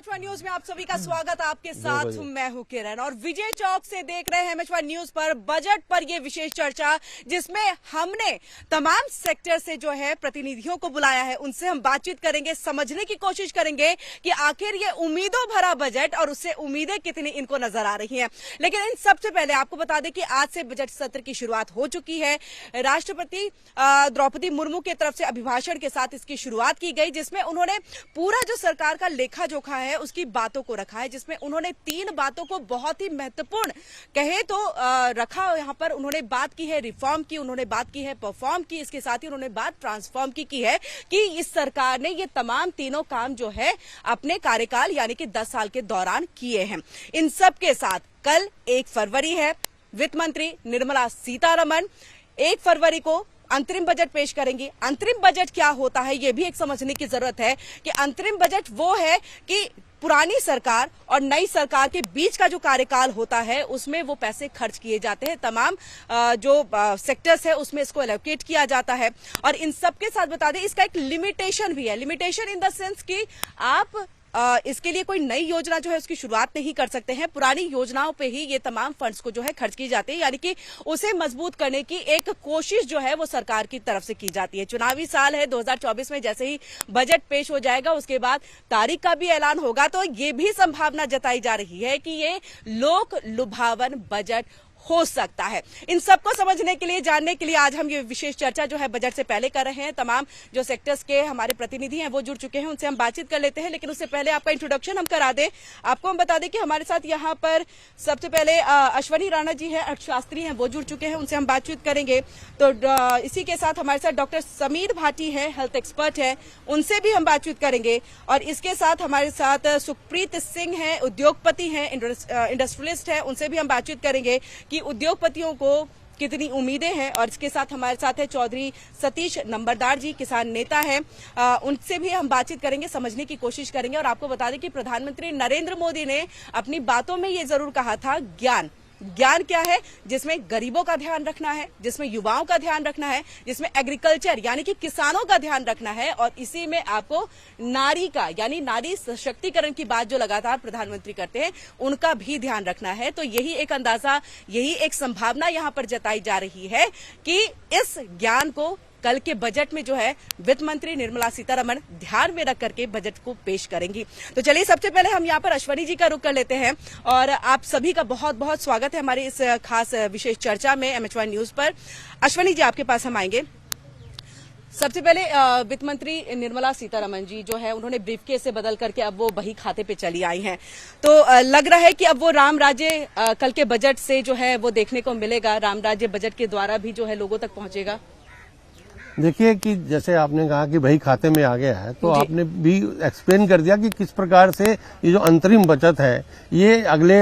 एमएच1 news में आप सभी का स्वागत। आपके साथ मैं हूं किरण और विजय चौक से देख रहे हैं एमएच1 न्यूज पर बजट पर ये विशेष चर्चा, जिसमें हमने तमाम सेक्टर से जो है प्रतिनिधियों को बुलाया है। उनसे हम बातचीत करेंगे, समझने की कोशिश करेंगे कि आखिर ये उम्मीदों भरा बजट और उससे उम्मीदें कितनी इनको नजर आ रही हैं। लेकिन इन सबसे पहले आपको बता दें कि आज से बजट सत्र की शुरुआत हो चुकी है। राष्ट्रपति द्रौपदी मुर्मू की तरफ से अभिभाषण के साथ इसकी शुरुआत की गई, जिसमें उन्होंने पूरा जो सरकार का लेखा जोखा है उसकी बातों को रखा है, जिसमें उन्होंने 3 बातों को बहुत ही महत्वपूर्ण कहे तो रखा। यहाँ पर उन्होंने बात की है रिफॉर्म की, उन्होंने बात की है परफॉर्म की, इसके साथ ही उन्होंने बात ट्रांसफॉर्म की है कि इस सरकार ने ये तमाम तीनों काम जो है अपने कार्यकाल यानी कि 10 साल के दौरान किए हैं। इन सब के साथ कल 1 फरवरी है, वित्त मंत्री निर्मला सीतारमण 1 फरवरी को अंतरिम बजट पेश करेंगी। अंतरिम बजट क्या होता है ये भी एक समझने की जरूरत है कि अंतरिम बजट वो है कि पुरानी सरकार और नई सरकार के बीच का जो कार्यकाल होता है उसमें वो पैसे खर्च किए जाते हैं, तमाम जो सेक्टर्स है उसमें इसको एलोकेट किया जाता है। और इन सब के साथ बता दें इसका एक लिमिटेशन भी है, लिमिटेशन इन द सेंस कि आप इसके लिए कोई नई योजना जो है उसकी शुरुआत नहीं कर सकते हैं। पुरानी योजनाओं पे ही ये तमाम फंड्स को जो है खर्च की जाती है, यानी कि उसे मजबूत करने की एक कोशिश जो है वो सरकार की तरफ से की जाती है। चुनावी साल है 2024 में, जैसे ही बजट पेश हो जाएगा उसके बाद तारीख का भी ऐलान होगा, तो ये भी संभावना जताई जा रही है कि ये लोक लुभावन बजट हो सकता है। इन सबको समझने के लिए, जानने के लिए आज हम ये विशेष चर्चा जो है बजट से पहले कर रहे हैं। तमाम जो सेक्टर्स के हमारे प्रतिनिधि हैं वो जुड़ चुके हैं, उनसे हम बातचीत कर लेते हैं। लेकिन उससे पहले आपका इंट्रोडक्शन हम करा दें। आपको हम बता दें कि हमारे साथ यहाँ पर सबसे पहले अश्वनी राणा जी हैं, अर्थशास्त्री हैं, वो जुड़ चुके हैं, उनसे हम बातचीत करेंगे। तो इसी के साथ हमारे साथ डॉक्टर समीर भाटी है, हेल्थ एक्सपर्ट है, उनसे भी हम बातचीत करेंगे। और इसके साथ हमारे साथ सुखप्रीत सिंह है, उद्योगपति हैं, इंडस्ट्रियलिस्ट है, उनसे भी हम बातचीत करेंगे कि उद्योगपतियों को कितनी उम्मीदें हैं। और इसके साथ हमारे साथ है चौधरी सतीश नंबरदार जी, किसान नेता हैं, उनसे भी हम बातचीत करेंगे, समझने की कोशिश करेंगे। और आपको बता दें कि प्रधानमंत्री नरेंद्र मोदी ने अपनी बातों में ये जरूर कहा था, ज्ञान क्या है, जिसमें गरीबों का ध्यान रखना है, जिसमें युवाओं का ध्यान रखना है, जिसमें एग्रीकल्चर यानी कि किसानों का ध्यान रखना है, और इसी में आपको नारी का यानी नारी सशक्तिकरण की बात जो लगातार प्रधानमंत्री करते हैं उनका भी ध्यान रखना है। तो यही एक अंदाजा, यही एक संभावना यहां पर जताई जा रही है कि इस ज्ञान को कल के बजट में जो है वित्त मंत्री निर्मला सीतारमण ध्यान में रख करके बजट को पेश करेंगी। तो चलिए सबसे पहले हम यहाँ पर अश्वनी जी का रुख कर लेते हैं और आप सभी का बहुत बहुत स्वागत है हमारी इस खास विशेष चर्चा में एमएच1 न्यूज पर। अश्वनी जी, आपके पास हम आएंगे। सबसे पहले वित्त मंत्री निर्मला सीतारमण जी जो है उन्होंने ब्रीफकेस से बदल करके अब वो बही खाते पे चली आई हैं, तो लग रहा है कि अब वो राम राज्य कल के बजट से जो है वो देखने को मिलेगा, राम राज्य बजट के द्वारा भी जो है लोगों तक पहुंचेगा। देखिए कि जैसे आपने कहा कि भाई खाते में आ गया है, तो आपने भी एक्सप्लेन कर दिया कि किस प्रकार से ये जो अंतरिम बचत है ये अगले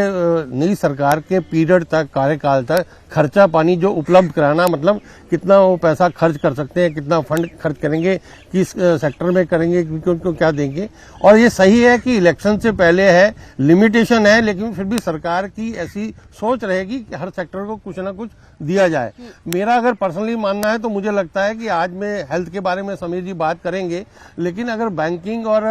नई सरकार के पीरियड तक, कार्यकाल तक खर्चा पानी जो उपलब्ध कराना, मतलब कितना वो पैसा खर्च कर सकते हैं, कितना फंड खर्च करेंगे, किस सेक्टर में करेंगे, उनको क्या देंगे। और ये सही है कि इलेक्शन से पहले है, लिमिटेशन है, लेकिन फिर भी सरकार की ऐसी सोच रहेगी कि हर सेक्टर को कुछ ना कुछ दिया जाए। मेरा अगर पर्सनली मानना है तो मुझे लगता है कि आज में हेल्थ के बारे में समीर जी बात करेंगे, लेकिन अगर बैंकिंग और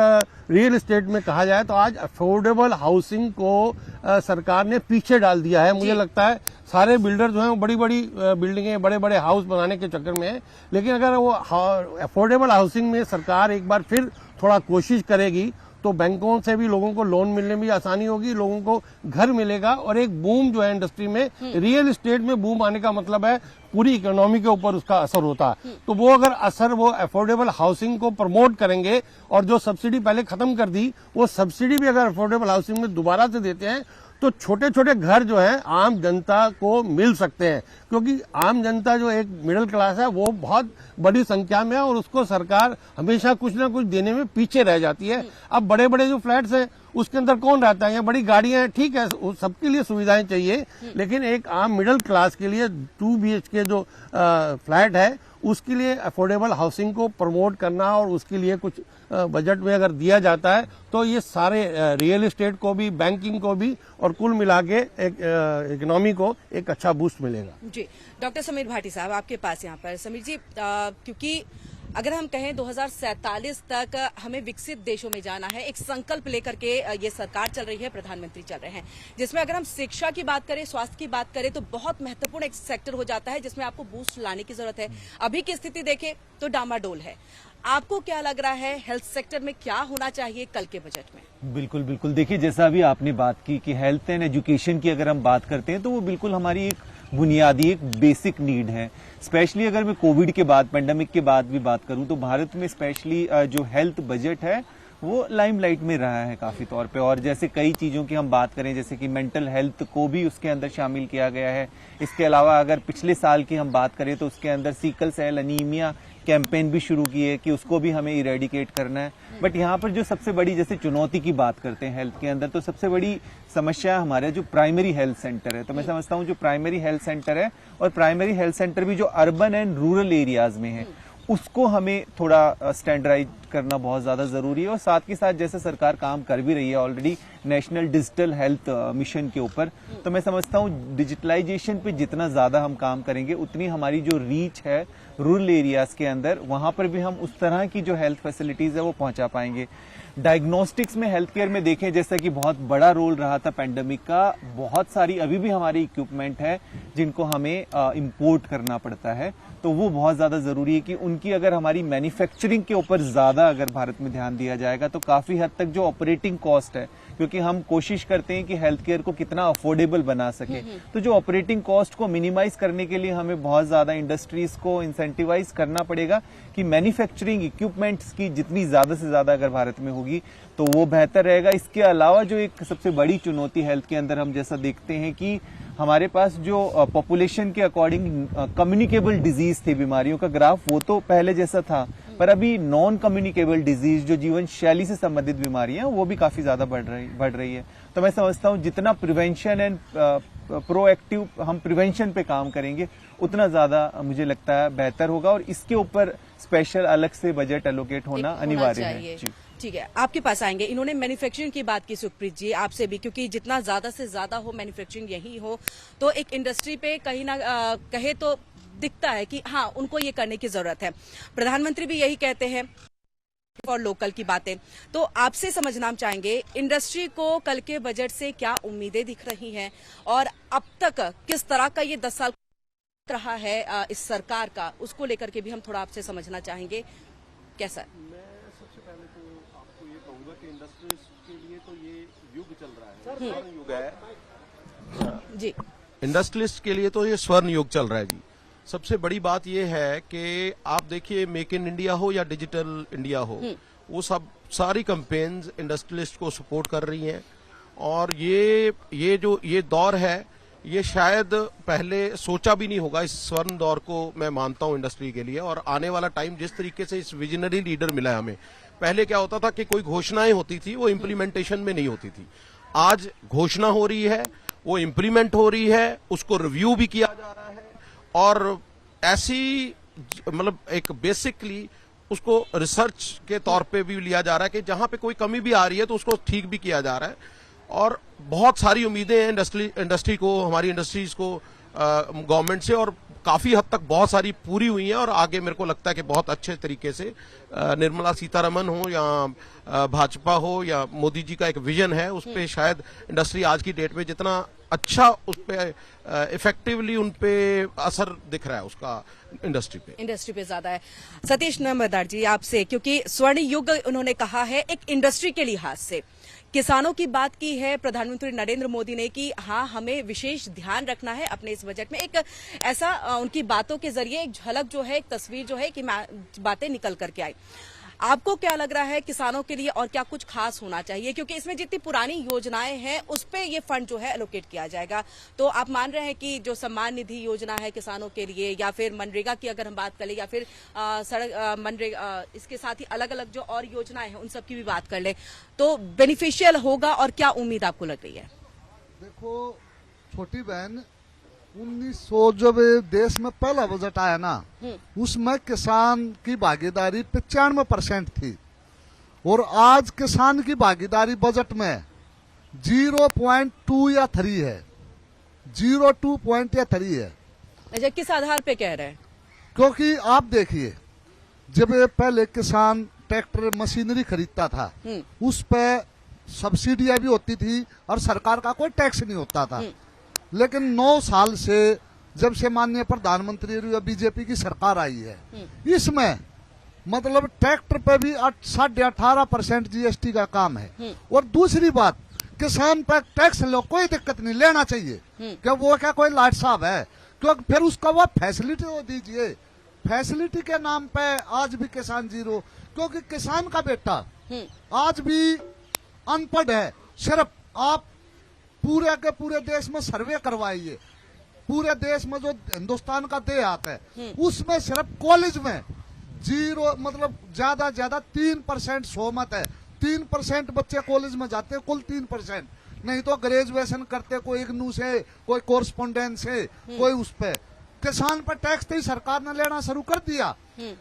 रियल एस्टेट में कहा जाए तो आज अफोर्डेबल हाउसिंग को सरकार ने पीछे डाल दिया है। मुझे लगता है सारे बिल्डर जो हैं वो बड़ी बड़ी बिल्डिंगें, बड़े बड़े हाउस बनाने के चक्कर में है, लेकिन अगर वो अफोर्डेबल हाउसिंग में सरकार एक बार फिर थोड़ा कोशिश करेगी तो बैंकों से भी लोगों को लोन मिलने में आसानी होगी, लोगों को घर मिलेगा और एक बूम जो है इंडस्ट्री में, रियल एस्टेट में बूम आने का मतलब है पूरी इकोनॉमी के ऊपर उसका असर होता है। तो वो अगर असर वो अफोर्डेबल हाउसिंग को प्रमोट करेंगे और जो सब्सिडी पहले खत्म कर दी वो सब्सिडी भी अगर अफोर्डेबल हाउसिंग में दोबारा से देते हैं तो छोटे छोटे घर जो है आम जनता को मिल सकते हैं, क्योंकि आम जनता जो एक मिडिल क्लास है वो बहुत बड़ी संख्या में है और उसको सरकार हमेशा कुछ ना कुछ देने में पीछे रह जाती है। अब बड़े बड़े जो फ्लैट्स हैं उसके अंदर कौन रहता है, या बड़ी गाड़ियां हैं, ठीक है सबके लिए सुविधाएं चाहिए, लेकिन एक आम मिडिल क्लास के लिए 2 BHK जो फ्लैट है उसके लिए अफोर्डेबल हाउसिंग को प्रमोट करना और उसके लिए कुछ बजट में अगर दिया जाता है तो ये सारे रियल एस्टेट को भी, बैंकिंग को भी और कुल मिला के एक इकोनॉमी को एक अच्छा बूस्ट मिलेगा। जी, डॉक्टर समीर भाटी साहब आपके पास यहाँ पर। समीर जी, क्योंकि अगर हम कहें 2047 तक हमें विकसित देशों में जाना है, एक संकल्प लेकर के ये सरकार चल रही है, प्रधानमंत्री चल रहे हैं, जिसमें अगर हम शिक्षा की बात करें, स्वास्थ्य की बात करें तो बहुत महत्वपूर्ण एक सेक्टर हो जाता है जिसमें आपको बूस्ट लाने की जरूरत है। अभी की स्थिति देखें तो डामाडोल है। आपको क्या लग रहा है हेल्थ सेक्टर में क्या होना चाहिए कल के बजट में? बिल्कुल बिल्कुल, देखिए जैसा अभी आपने बात की कि हेल्थ एंड एजुकेशन की अगर हम बात करते हैं तो वो बिल्कुल हमारी एक बुनियादी एक बेसिक नीड है। स्पेशली अगर मैं कोविड के बाद, पेंडेमिक के बाद भी बात करूं तो भारत में स्पेशली जो हेल्थ बजट है वो लाइमलाइट में रहा है काफी तौर पे। और जैसे कई चीजों की हम बात करें, जैसे कि मेंटल हेल्थ को भी उसके अंदर शामिल किया गया है। इसके अलावा अगर पिछले साल की हम बात करें तो उसके अंदर सीकल सेल अनीमिया कैंपेन भी शुरू किए कि उसको भी हमें इरेडिकेट करना है। बट यहाँ पर जो सबसे बड़ी जैसे चुनौती की बात करते हैं हेल्थ के अंदर, तो सबसे बड़ी समस्या हमारे जो प्राइमरी हेल्थ सेंटर है। तो मैं समझता हूँ जो प्राइमरी हेल्थ सेंटर है, और प्राइमरी हेल्थ सेंटर भी जो अर्बन एंड रूरल एरियाज में है, उसको हमें थोड़ा स्टैंडर्डाइज करना बहुत ज्यादा जरूरी है। और साथ के साथ जैसे सरकार काम कर भी रही है already national digital health mission के ऊपर, तो मैं समझता हूँ डिजिटलाइजेशन पे जितना ज्यादा हम काम करेंगे उतनी हमारी जो रीच है रूरल एरियाज के अंदर, वहां पर भी हम उस तरह की जो हेल्थ फैसिलिटीज है वो पहुंचा पाएंगे। डायग्नोस्टिक्स में, हेल्थ केयर में देखें, जैसा कि बहुत बड़ा रोल रहा था पैंडेमिक का, बहुत सारी अभी भी हमारी इक्विपमेंट है जिनको हमें इंपोर्ट करना पड़ता है। तो वो बहुत ज्यादा जरूरी है कि उनकी अगर हमारी मैन्युफैक्चरिंग के ऊपर ज्यादा अगर भारत में ध्यान दिया जाएगा तो काफी हद तक जो ऑपरेटिंग कॉस्ट है, क्योंकि हम कोशिश करते हैं कि हेल्थ केयर को कितना अफोर्डेबल बना सके, तो जो ऑपरेटिंग कॉस्ट को मिनिमाइज करने के लिए हमें बहुत ज्यादा इंडस्ट्रीज को इंसेंटिवाइज करना पड़ेगा कि मैन्युफैक्चरिंग इक्विपमेंट्स की जितनी ज्यादा से ज्यादा अगर भारत में होगी तो वो बेहतर रहेगा। इसके अलावा जो एक सबसे बड़ी चुनौती हेल्थ के अंदर हम जैसा देखते हैं कि हमारे पास जो पॉपुलेशन के अकॉर्डिंग कम्युनिकेबल डिजीज थे, बीमारियों का ग्राफ, वो तो पहले जैसा था, पर अभी नॉन कम्युनिकेबल डिजीज जो जीवन शैली से संबंधित बीमारियां वो भी काफी ज्यादा बढ़ रही है। तो मैं समझता हूँ जितना प्रिवेंशन एंड प्रोएक्टिव हम प्रिवेंशन पे काम करेंगे उतना ज्यादा मुझे लगता है बेहतर होगा, और इसके ऊपर स्पेशल अलग से बजट एलोकेट होना अनिवार्य है। जी ठीक है, आपके पास आएंगे। इन्होंने मैन्युफैक्चरिंग की बात की सुखप्रीत जी, आपसे भी, क्योंकि जितना ज्यादा से ज्यादा हो मैन्युफैक्चरिंग यही हो तो एक इंडस्ट्री पे कहीं ना कहे तो दिखता है कि हाँ उनको ये करने की जरूरत है। प्रधानमंत्री भी यही कहते हैं और लोकल की बातें, तो आपसे समझना हम चाहेंगे इंडस्ट्री को कल के बजट से क्या उम्मीदें दिख रही हैं, और अब तक किस तरह का ये 10 साल रहा है इस सरकार का, उसको लेकर के भी हम थोड़ा आपसे समझना चाहेंगे। कैसा? इंडस्ट्रीज के लिए तो ये युग चल रहा है, स्वर्ण युग है जी। इंडस्ट्रियलिस्ट के लिए तो ये स्वर्ण युग चल रहा है जी। सबसे बड़ी बात ये है कि आप देखिए, मेक इन इंडिया हो या डिजिटल इंडिया हो, वो सब सारी कैंपेन्स इंडस्ट्रियलिस्ट को सपोर्ट कर रही हैं। और ये दौर है, ये शायद पहले सोचा भी नहीं होगा। इस स्वर्ण दौर को मैं मानता हूं इंडस्ट्री के लिए। और आने वाला टाइम जिस तरीके से इस विजनरी लीडर मिला है हमें, पहले क्या होता था कि कोई घोषणाएं होती थी वो इम्प्लीमेंटेशन में नहीं होती थी। आज घोषणा हो रही है, वो इम्प्लीमेंट हो रही है, उसको रिव्यू भी किया जा रहा है, और ऐसी मतलब एक बेसिकली उसको रिसर्च के तौर पे भी लिया जा रहा है कि जहां पे कोई कमी भी आ रही है तो उसको ठीक भी किया जा रहा है। और बहुत सारी उम्मीदें हैं इंडस्ट्री को, हमारी इंडस्ट्रीज को गवर्नमेंट से, और काफी हद तक बहुत सारी पूरी हुई हैं। और आगे मेरे को लगता है कि बहुत अच्छे तरीके से निर्मला सीतारमण हो या भाजपा हो या मोदी जी का एक विजन है, उस पे शायद इंडस्ट्री आज की डेट में जितना अच्छा उस पे इफेक्टिवली उन पे असर दिख रहा है उसका इंडस्ट्री पे ज्यादा है। सतीश नंबरदार जी, आपसे, क्योंकि स्वर्ण युग उन्होंने कहा है एक इंडस्ट्री के लिहाज से, किसानों की बात की है प्रधानमंत्री नरेंद्र मोदी ने कि हाँ हमें विशेष ध्यान रखना है अपने इस बजट में। एक ऐसा उनकी बातों के जरिए एक झलक जो है, एक तस्वीर जो है कि बातें निकल करके आई। आपको क्या लग रहा है किसानों के लिए और क्या कुछ खास होना चाहिए, क्योंकि इसमें जितनी पुरानी योजनाएं हैं उस पे ये फंड जो है एलोकेट किया जाएगा। तो आप मान रहे हैं कि जो सम्मान निधि योजना है किसानों के लिए, या फिर मनरेगा की अगर हम बात करें, या फिर सड़क मनरेगा, इसके साथ ही अलग अलग जो और योजनाएं हैं उन सब की भी बात कर ले, तो बेनिफिशियल होगा, और क्या उम्मीद आपको लग रही है? देखो छोटी बहन, 1900 जब देश में पहला बजट आया ना, उसमें किसान की भागीदारी 95% थी, और आज किसान की भागीदारी बजट में 0.2 या 3 है, 0.2 या 3 है। अच्छा, किस आधार पे कह रहे हैं? क्योंकि आप देखिए जब ये पहले किसान ट्रैक्टर मशीनरी खरीदता था, उस पे सब्सिडियां भी होती थी और सरकार का कोई टैक्स नहीं होता था। लेकिन 9 साल से जब से माननीय प्रधानमंत्री और बीजेपी की सरकार आई है, इसमें मतलब ट्रैक्टर पे भी 18.5% जीएसटी का काम है। और दूसरी बात, किसान पर टैक्स लो, कोई दिक्कत नहीं, लेना चाहिए, क्या वो क्या कोई लाट साहब है? क्योंकि फिर उसका वो फैसिलिटी तो दीजिए। फैसिलिटी के नाम पे आज भी किसान जीरो, क्योंकि किसान का बेटा आज भी अनपढ़ है। सिर्फ आप पूरे के पूरे देश में सर्वे करवाइए, पूरे देश में जो हिंदुस्तान का देहात है उसमें सिर्फ कॉलेज में जीरो, मतलब ज्यादा 3% सोमत है। 3% बच्चे कॉलेज में जाते हैं, कुल 3%, नहीं तो ग्रेजुएशन करते, कोई इग्नू से, कोई कोरस्पोंडेंस से, कोई उस पे। किसान पर टैक्स तो ही सरकार ने लेना शुरू कर दिया,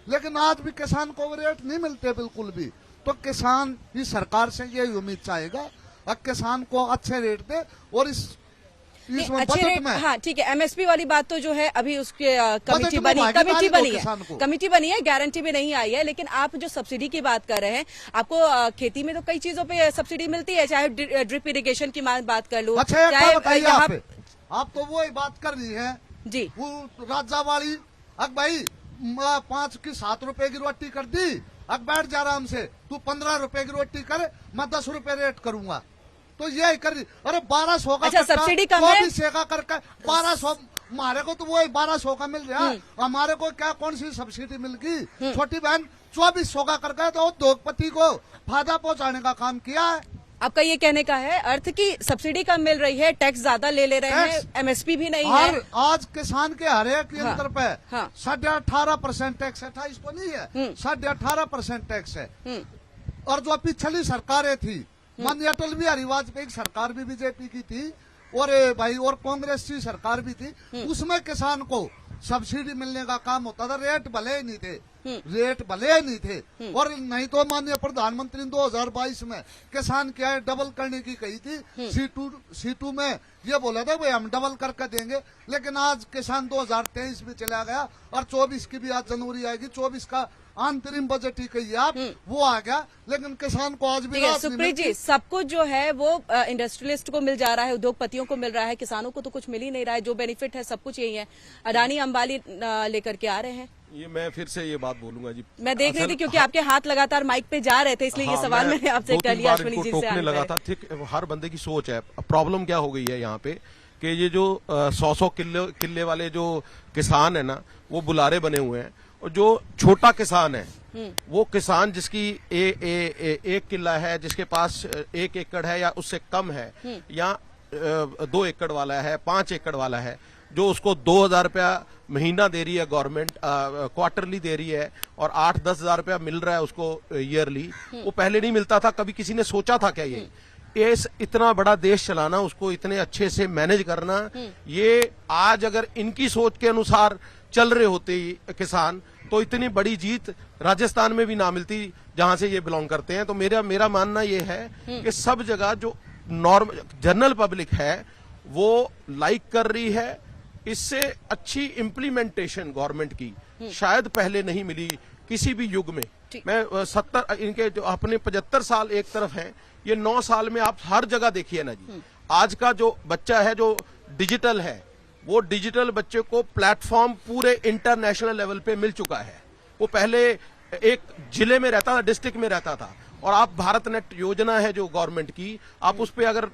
लेकिन आज भी किसान को रेट नहीं मिलते बिल्कुल भी। तो किसान ही सरकार से यही उम्मीद चाहेगा और किसान को अच्छे रेट दे। और अच्छे रेट, हाँ ठीक है, एमएसपी वाली बात तो जो है अभी उसके कमेटी बनी है, गारंटी भी नहीं आई है। लेकिन आप जो सब्सिडी की बात कर रहे हैं, आपको खेती में तो कई चीजों पे सब्सिडी मिलती है, चाहे ड्रिप इरिगेशन की बात कर लो, चाहे आप तो वो बात कर रही है जी, वो राजावाड़ी, अब भाई 5 की 7 रुपए की रोटी कर दी, अब बैठ जा आराम से, तू 15 रुपए की रोटी कर, मैं 10 रुपए रेट करूंगा, तो ये कर रही। अरे 1200 का, अच्छा सब्सिडी कम है, 24 का करके 1200, हमारे को तो वो 1200 का मिल रहा है, हमारे को क्या कौन सी सब्सिडी मिल गई? छोटी बहन 2400 का करके तो उद्योगपति को फायदा पहुंचाने का काम किया है। आपका ये कहने का है अर्थ की सब्सिडी कम मिल रही है, टैक्स ज्यादा ले रहे हैं, एमएसपी भी नहीं है। आज किसान के हर एक यंत्र पे 18.5% टैक्स है, 28 तो नहीं है, 18.5% टैक्स है। और जो पिछली सरकारें थी, माननीय अटल बिहारी वाजपेयी की सरकार भी बीजेपी की थी, और भाई और कांग्रेस की सरकार भी थी, उसमें किसान को सब्सिडी मिलने का काम होता था, रेट भले ही नहीं थे, और नहीं तो माननीय प्रधानमंत्री ने 2022 में किसान क्या है डबल करने की कही थी, C2 में ये बोला था भाई हम डबल करके देंगे। लेकिन आज किसान 2023 में चला गया और 24 की भी आज जनवरी आएगी, 24 का अंतरिम बजट ही कही आप, वो आ गया, लेकिन किसान को आज भी सुप्रीत जी, सब कुछ जो है वो इंडस्ट्रियलिस्ट को मिल जा रहा है, उद्योगपतियों को मिल रहा है, किसानों को तो कुछ मिल ही नहीं रहा है। जो बेनिफिट है सब कुछ यही है, अडानी अंबानी लेकर के आ रहे हैं। ये मैं फिर से ये बात बोलूंगा जी, मैं देख रही थी क्योंकि आपके हाथ लगातार माइक पे जा रहे थे, इसलिए ये सवाल मैंने आपसे कर लिया। अश्विनी जी से लगा था, ठीक, हर बंदे की सोच है। प्रॉब्लम क्या हो गई है यहाँ पे कि ये जो 100 किले वाले जो किसान है ना, वो बुलारे बने हुए हैं, और जो छोटा किसान है वो किसान जिसकी एक किला है, जिसके पास 1 एकड़ है या उससे कम है, या 2 एकड़ वाला है, 5 एकड़ वाला है, जो उसको 2000 रुपया महीना दे रही है गवर्नमेंट, क्वार्टरली दे रही है, और 8-10 हजार रुपया मिल रहा है उसको ईयरली। वो पहले नहीं मिलता था, कभी किसी ने सोचा था क्या ये इतना बड़ा देश चलाना, उसको इतने अच्छे से मैनेज करना, ये आज अगर इनकी सोच के अनुसार चल रहे होते किसान, तो इतनी बड़ी जीत राजस्थान में भी ना मिलती जहां से ये बिलोंग करते हैं। तो मेरा मानना ये है कि सब जगह जो जनरल पब्लिक है वो लाइक कर रही है, इससे अच्छी इम्प्लीमेंटेशन गवर्नमेंट की शायद पहले नहीं मिली किसी भी युग में। मैं 70 इनके जो अपने 75 साल एक तरफ हैं, ये 9 साल में आप हर जगह देखिए ना जी, आज का जो बच्चा है जो डिजिटल है, वो डिजिटल बच्चे को प्लेटफॉर्म पूरे इंटरनेशनल लेवल पे मिल चुका है। वो पहले एक जिले में रहता था, डिस्ट्रिक्ट में रहता था, और आप भारत नेट योजना है जो गवर्नमेंट की, आप उस पे अगर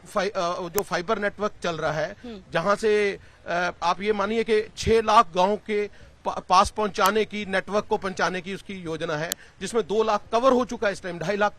जो फाइबर नेटवर्क चल रहा है, जहां से आप ये मानिए कि 6 लाख गांव के पास पहुंचाने की, नेटवर्क को पहुंचाने की उसकी योजना है, जिसमें 2 लाख कवर हो चुका है, इस टाइम 2.5 लाख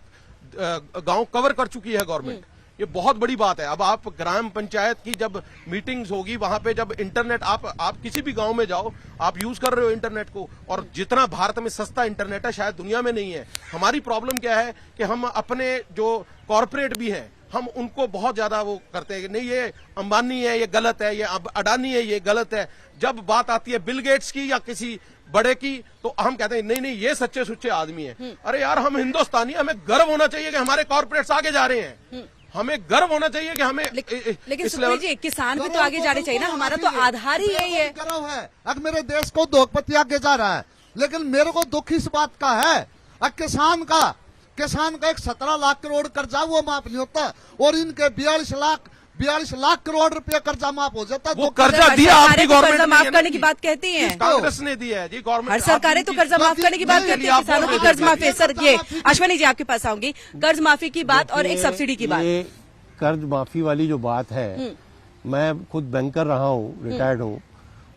गांव कवर कर चुकी है गवर्नमेंट। ये बहुत बड़ी बात है। अब आप ग्राम पंचायत की जब मीटिंग्स होगी, वहां पे जब इंटरनेट आप किसी भी गांव में जाओ, आप यूज कर रहे हो इंटरनेट को, और जितना भारत में सस्ता इंटरनेट है शायद दुनिया में नहीं है। हमारी प्रॉब्लम क्या है कि हम अपने जो कॉर्पोरेट भी हैं, हम उनको बहुत ज्यादा वो करते हैं, नहीं ये अंबानी है ये गलत है, ये अडानी है ये गलत है। जब बात आती है बिल गेट्स की या किसी बड़े की, तो हम कहते हैं नहीं ये सच्चे सुच्चे आदमी है। अरे यार, हम हिंदुस्तानी, हमें गर्व होना चाहिए कि हमारे कॉर्पोरेट्स आगे जा रहे हैं, हमें गर्व होना चाहिए कि हमें। लेकिन सुप्रीत जी, किसान भी तो आगे जाने चाहिए ना, हमारा तो आधार ही यही है। गर्व है, अगर मेरे देश को उद्योगपति आगे जा रहा है, लेकिन मेरे को दुख इस बात का है किसान का एक 17 लाख करोड़ कर्जा वो माफ नहीं होता और इनके 42 लाख करोड़ रुपए कर्जा माफ हो जाता। वो कर्जा दिया आपकी गवर्नमेंट कर्जा माफ करने की बात कहती है, कांग्रेस ने दिया है जी। गवर्नमेंट हर सरकारें तो कर्जा माफ करने की बात करती है, किसानों की कर्ज माफी। सर ये अश्वनी जी आपके पास आऊंगी, कर्ज माफी की बात और एक सब्सिडी की बात। ये कर्ज माफी वाली जो बात है, मैं खुद बैंकर रहा हूँ, रिटायर्ड हूँ।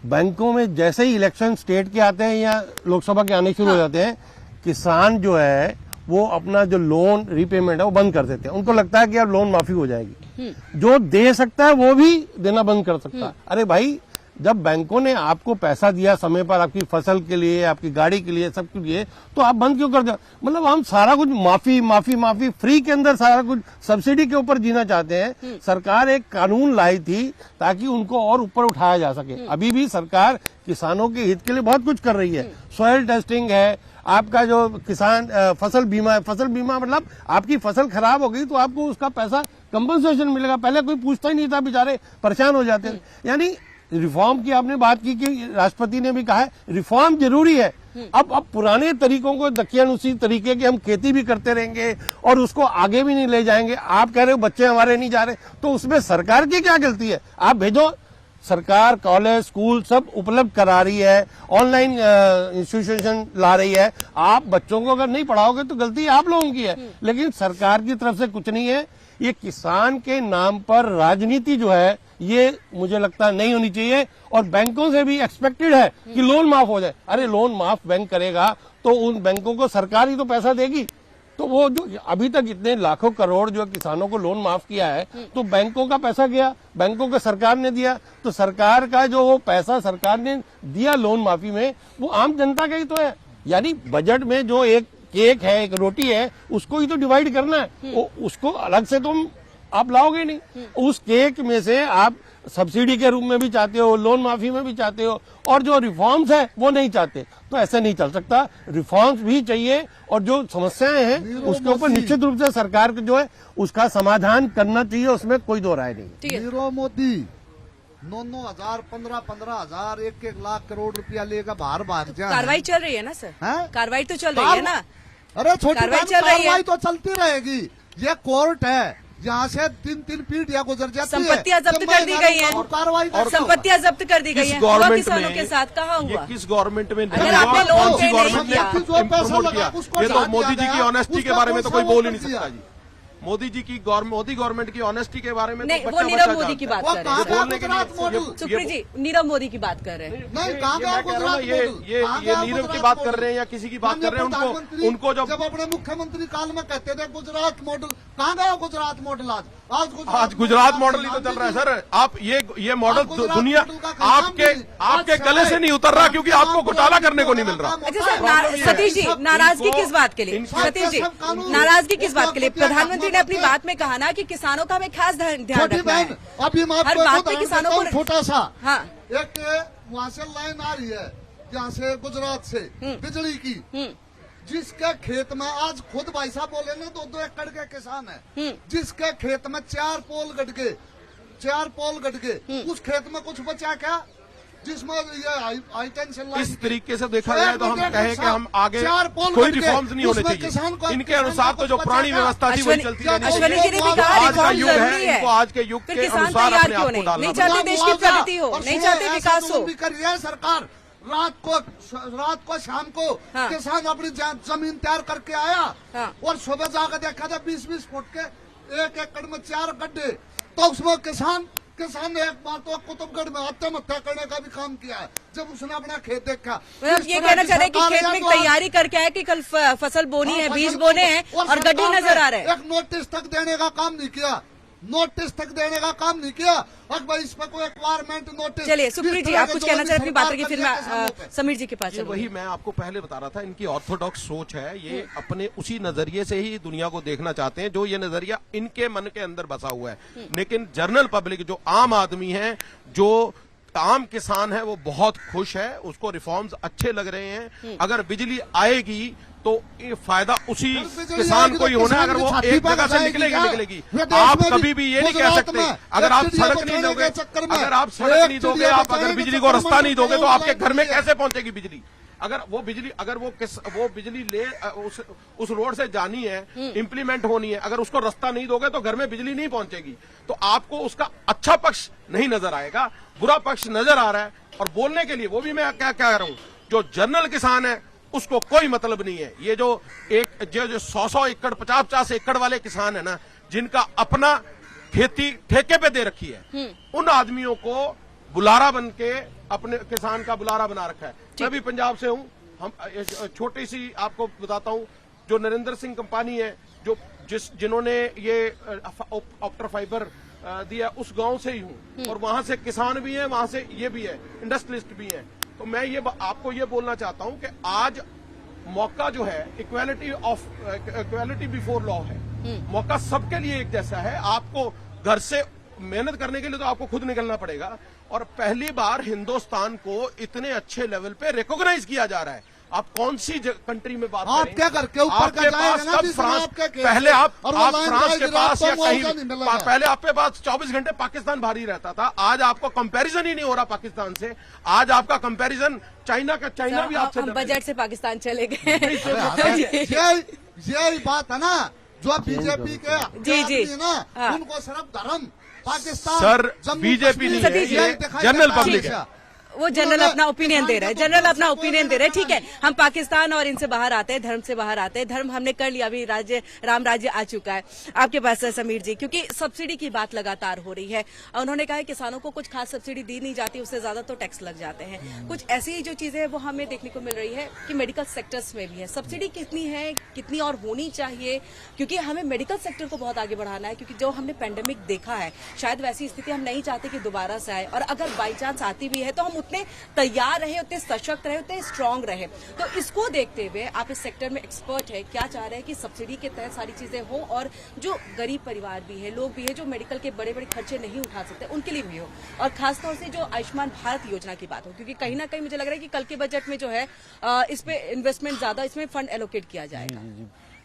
बैंकों में जैसे ही इलेक्शन स्टेट के आते हैं या लोकसभा के आने शुरू हो जाते हैं, किसान जो है वो अपना जो लोन रीपेमेंट है वो बंद कर देते हैं। उनको लगता है कि अब लोन माफी हो जाएगी, जो दे सकता है वो भी देना बंद कर सकता है। अरे भाई, जब बैंकों ने आपको पैसा दिया समय पर आपकी फसल के लिए, आपकी गाड़ी के लिए, सब के लिए, तो आप बंद क्यों कर दो? मतलब हम सारा कुछ माफी माफी माफी फ्री के अंदर सारा कुछ सब्सिडी के ऊपर जीना चाहते हैं। सरकार एक कानून लाई थी ताकि उनको और ऊपर उठाया जा सके। अभी भी सरकार किसानों के हित के लिए बहुत कुछ कर रही है। सॉइल टेस्टिंग है, आपका जो किसान फसल बीमा है, फसल बीमा मतलब आपकी फसल खराब हो गई तो आपको उसका पैसा कंपनसेशन मिलेगा। पहले कोई पूछता ही नहीं था, बेचारे परेशान हो जाते थे। यानी रिफॉर्म की आपने बात की कि राष्ट्रपति ने भी कहा है रिफॉर्म जरूरी है। अब पुराने तरीकों को दकियानुसी तरीके की हम खेती भी करते रहेंगे और उसको आगे भी नहीं ले जाएंगे। आप कह रहे हो बच्चे हमारे नहीं जा रहे, तो उसमें सरकार की क्या गलती है? आप भेजो, सरकार कॉलेज स्कूल सब उपलब्ध करा रही है, ऑनलाइन इंस्टीट्यूशन ला रही है। आप बच्चों को अगर नहीं पढ़ाओगे तो गलती आप लोगों की है, लेकिन सरकार की तरफ से कुछ नहीं है। ये किसान के नाम पर राजनीति जो है ये मुझे लगता नहीं होनी चाहिए। और बैंकों से भी एक्सपेक्टेड है कि लोन माफ हो जाए। अरे लोन माफ बैंक करेगा तो उन बैंकों को सरकार ही तो पैसा देगी। तो वो जो अभी तक इतने लाखों करोड़ जो किसानों को लोन माफ किया है, तो बैंकों का पैसा गया, बैंकों को सरकार ने दिया। तो सरकार का जो वो पैसा सरकार ने दिया लोन माफी में, वो आम जनता का ही तो है। यानी बजट में जो एक केक है, एक रोटी है, उसको ही तो डिवाइड करना है। उसको अलग से तुम आप लाओगे नहीं। उस केक में से आप सब्सिडी के रूप में भी चाहते हो, लोन माफी में भी चाहते हो, और जो रिफॉर्म्स है वो नहीं चाहते। तो ऐसे नहीं चल सकता। रिफॉर्म्स भी चाहिए और जो समस्याएं हैं उसके ऊपर निश्चित रूप से सरकार को जो है उसका समाधान करना चाहिए, उसमें कोई दो राय नहीं। नीरव मोदी 9,000 15,000 1 लाख करोड़ रुपया लेगा बाहर जाए। कार्रवाई चल रही है ना सर? कार्रवाई तो चल रही है ना? अरे छोटी कार्रवाई तो चलती रहेगी। ये कोर्ट है, यहाँ से 3 पीढ़ियां गुजर जाती है। संपत्तियां जब्त कर दी गई हैं, कार्रवाई और संपत्तियां जब्त कर दी गई हैं। हुआ किसानों के साथ कहाँ हुआ? किस गवर्नमेंट में अगर आपने लोन पे नहीं गवर्नमेंट किया, ने प्रमोट किया? ये तो मोदी जी की ऑनेस्टी के बारे में तो कोई बोल ही नहीं सकता जी। मोदी गवर्नमेंट की ऑनेस्टी के बारे में नहीं, वो नीरव मोदी की बात कर रहे हैं। सुप्रीत जी, नीरव मोदी की बात कर रहे हैं। ये नीरव की बात कर रहे हैं या किसी की बात कर रहे हैं? उनको जब अपने मुख्यमंत्री काल में कहते थे गुजरात मॉडल, कहाँ गया गुजरात मॉडल? आज गुजरात मॉडल ही तो चल रहा है सर। आप ये मॉडल दुनिया आपके गले से नहीं उतर रहा, क्योंकि आपको घोटाला करने को नहीं मिल रहा। अच्छा सर, सतीश जी नाराजगी किस बात के लिए? सतीश जी नाराजगी किस बात के लिए? प्रधानमंत्री ने अपनी बात में कहा ना कि किसानों का हमें खास ध्यान रखना है। अभी हर बात में किसानों को छोटा सा हाँ एक वहाँ से लाइन आ रही है, जहाँ से गुजरात से बिजली की, जिसके खेत में आज खुद भाई साहब बोले ना 2-2 एकड़ के किसान है, जिसके खेत में 4 पोल गट गए, उस खेत में कुछ बचा क्या? जिसमें ये हाई टेंशन लाइन, इस तरीके से देखा जाए तो हम कहें कि हम आगे कोई रिफॉर्म्स नहीं होने चाहिए। इनके अनुसार तो जो पुरानी व्यवस्था थी वही चलती रहनी चाहिए। आज का युग है, इनको आज के युग के अनुसार अपने आप को डालना। नहीं चाहते देश की प्रगति हो, नहीं चाहते विकास हो। सरकार रात को शाम को किसान अपनी जमीन तैयार करके आया और सुबह जाकर देखा था 20-20 फुट के 1 एकड़ में 4 गड्ढे। तो उसमें किसान ने एक बार तो कुतुबगढ़ में आत्महत्या करने का भी काम किया है जब उसने अपना खेत देखा। मतलब ये कहना चाह रहे हैं कि खेत में तैयारी करके आए कि कल फसल बोनी है, बीज बोने हैं और गड्ढे नजर आ रहे हैं। एक नोटिस तक देने का काम नहीं किया, और भाई इस पर कोई एक्वायरमेंट नोटिस। चलिए सुप्रीत जी, आप कुछ कहना चाहते हैं अपनी बात रखिए, फिर मैं समीर जी के पास चलूंगी। वही मैं आपको पहले बता रहा था, इनकी ऑर्थोडॉक्स सोच है। ये अपने उसी नजरिए से ही दुनिया को देखना चाहते हैं जो ये नजरिया इनके मन के अंदर बसा हुआ है। लेकिन जनरल पब्लिक, जो आम आदमी है, जो आम किसान है, वो बहुत खुश है, उसको रिफॉर्म्स अच्छे लग रहे हैं। अगर बिजली आएगी तो ये फायदा उसी किसान को ही होना है। अगर वो एक जगह से निकलेगी। आप कभी भी ये नहीं कह सकते अगर आप सड़क नहीं दोगे, आप अगर बिजली को रास्ता नहीं दोगे तो आपके घर में कैसे पहुंचेगी बिजली? अगर वो बिजली ले उस रोड से जानी है, इंप्लीमेंट होनी है, अगर उसको रास्ता नहीं दोगे तो घर में बिजली नहीं पहुंचेगी। तो आपको उसका अच्छा पक्ष नहीं नजर आएगा, बुरा पक्ष नजर आ रहा है। और बोलने के लिए वो भी मैं क्या कह रहा हूं, जो जनरल किसान है उसको कोई मतलब नहीं है। ये जो 100 एकड़ 50 एकड़ वाले किसान है ना, जिनका अपना खेती ठेके पे दे रखी है, उन आदमियों को बुलारा बन के अपने किसान का बुलारा बना रखा है। मैं भी पंजाब से हूं। हम छोटी सी आपको बताता हूं, जो नरेंद्र सिंह कंपनी है, जिन्होंने ये ऑप्टर फाइबर दिया, उस गांव से ही हूं। और वहां से किसान भी हैं, वहां से ये भी है, इंडस्ट्रियलिस्ट भी हैं। तो मैं ये आपको ये बोलना चाहता हूं कि आज मौका जो है इक्वालिटी बिफोर लॉ है। मौका सबके लिए एक जैसा है। आपको घर से मेहनत करने के लिए तो आपको खुद निकलना पड़ेगा। और पहली बार हिंदुस्तान को इतने अच्छे लेवल पे रिकॉग्नाइज किया जा रहा है। आप कौन सी कंट्री में बात आप करें, क्या करके ऊपर का जाएगा ना, कब फ्रांस, पहले आप फ्रांस के पास या कहीं पहले आपके पास 24 घंटे पाकिस्तान भारी रहता था। आज आपको कंपैरिजन ही नहीं हो रहा पाकिस्तान से। आज आपका कंपैरिजन चाइना भी आपसे बजट से पाकिस्तान चले गए। यही बात है ना, जो बीजेपी के जी ना, उनको सिर्फ धर्म पाकिस्तान सर बीजेपी नहीं है, ये जनरल पब्लिक है। वो जनरल अपना ओपिनियन दे रहे हैं, जनरल अपना ओपिनियन दे रहे हैं। ठीक है, हम पाकिस्तान और इनसे बाहर आते हैं, धर्म से बाहर आते हैं। धर्म हमने कर लिया, अभी राम राज्य आ चुका है आपके पास समीर जी, क्योंकि सब्सिडी की बात लगातार हो रही है। उन्होंने कहा है किसानों को कुछ खास सब्सिडी दी नहीं जाती, उससे ज्यादा तो टैक्स लग जाते हैं। कुछ ऐसी जो चीजें हैं वो हमें देखने को मिल रही है कि मेडिकल सेक्टर्स में भी है। सब्सिडी कितनी है, कितनी और होनी चाहिए, क्योंकि हमें मेडिकल सेक्टर को बहुत आगे बढ़ाना है। क्योंकि जो हमने पेंडेमिक देखा है, शायद वैसी स्थिति हम नहीं चाहते कि दोबारा से आए। और अगर बाई चांस आती भी है तो हम उतने तैयार रहे, उतने सशक्त रहे, उतने स्ट्रांग रहे। तो इसको देखते हुए आप इस सेक्टर में एक्सपर्ट है, क्या चाह रहे हैं कि सब्सिडी के तहत सारी चीजें हो और जो गरीब परिवार भी है, लोग भी है जो मेडिकल के बड़े बड़े खर्चे नहीं उठा सकते, उनके लिए भी हो। और खासतौर से जो आयुष्मान भारत योजना की बात हो, क्योंकि कहीं ना कहीं मुझे लग रहा है कि कल के बजट में जो है इस पे इन्वेस्टमेंट ज्यादा, इसमें फंड एलोकेट किया जाएगा।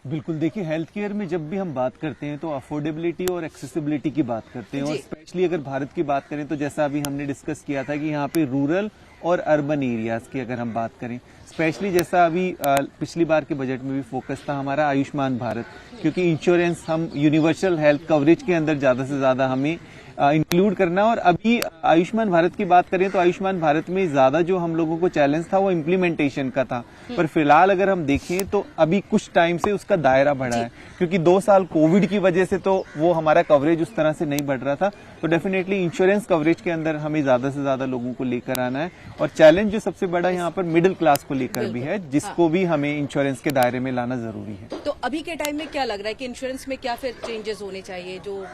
बिल्कुल, देखिए हेल्थ केयर में जब भी हम बात करते हैं तो अफोर्डेबिलिटी और एक्सेसिबिलिटी की बात करते हैं। और स्पेशली अगर भारत की बात करें तो जैसा अभी हमने डिस्कस किया था कि यहाँ पे रूरल और अर्बन एरियाज की अगर हम बात करें, स्पेशली जैसा अभी पिछली बार के बजट में भी फोकस था हमारा आयुष्मान भारत, क्योंकि इंश्योरेंस हम यूनिवर्सल हेल्थ कवरेज के अंदर ज्यादा से ज्यादा हमें इंक्लूड करना। और अभी आयुष्मान भारत की बात करें तो आयुष्मान भारत में ज्यादा जो हम लोगों को चैलेंज था वो इम्प्लीमेंटेशन का था। पर फिलहाल अगर हम देखें तो अभी कुछ टाइम से उसका दायरा बढ़ा है, क्योंकि 2 साल कोविड की वजह से तो वो हमारा कवरेज उस तरह से नहीं बढ़ रहा था। तो डेफिनेटली इंश्योरेंस कवरेज के अंदर हमें ज्यादा से ज्यादा लोगों को लेकर आना है। और चैलेंज जो सबसे बड़ा यहाँ पर मिडिल क्लास को लेकर भी है, जिसको भी हमें इंश्योरेंस के दायरे में लाना जरूरी है। तो अभी के टाइम में क्या लग रहा है कि इंश्योरेंस में क्या फिर चेंजेस होने चाहिए? जो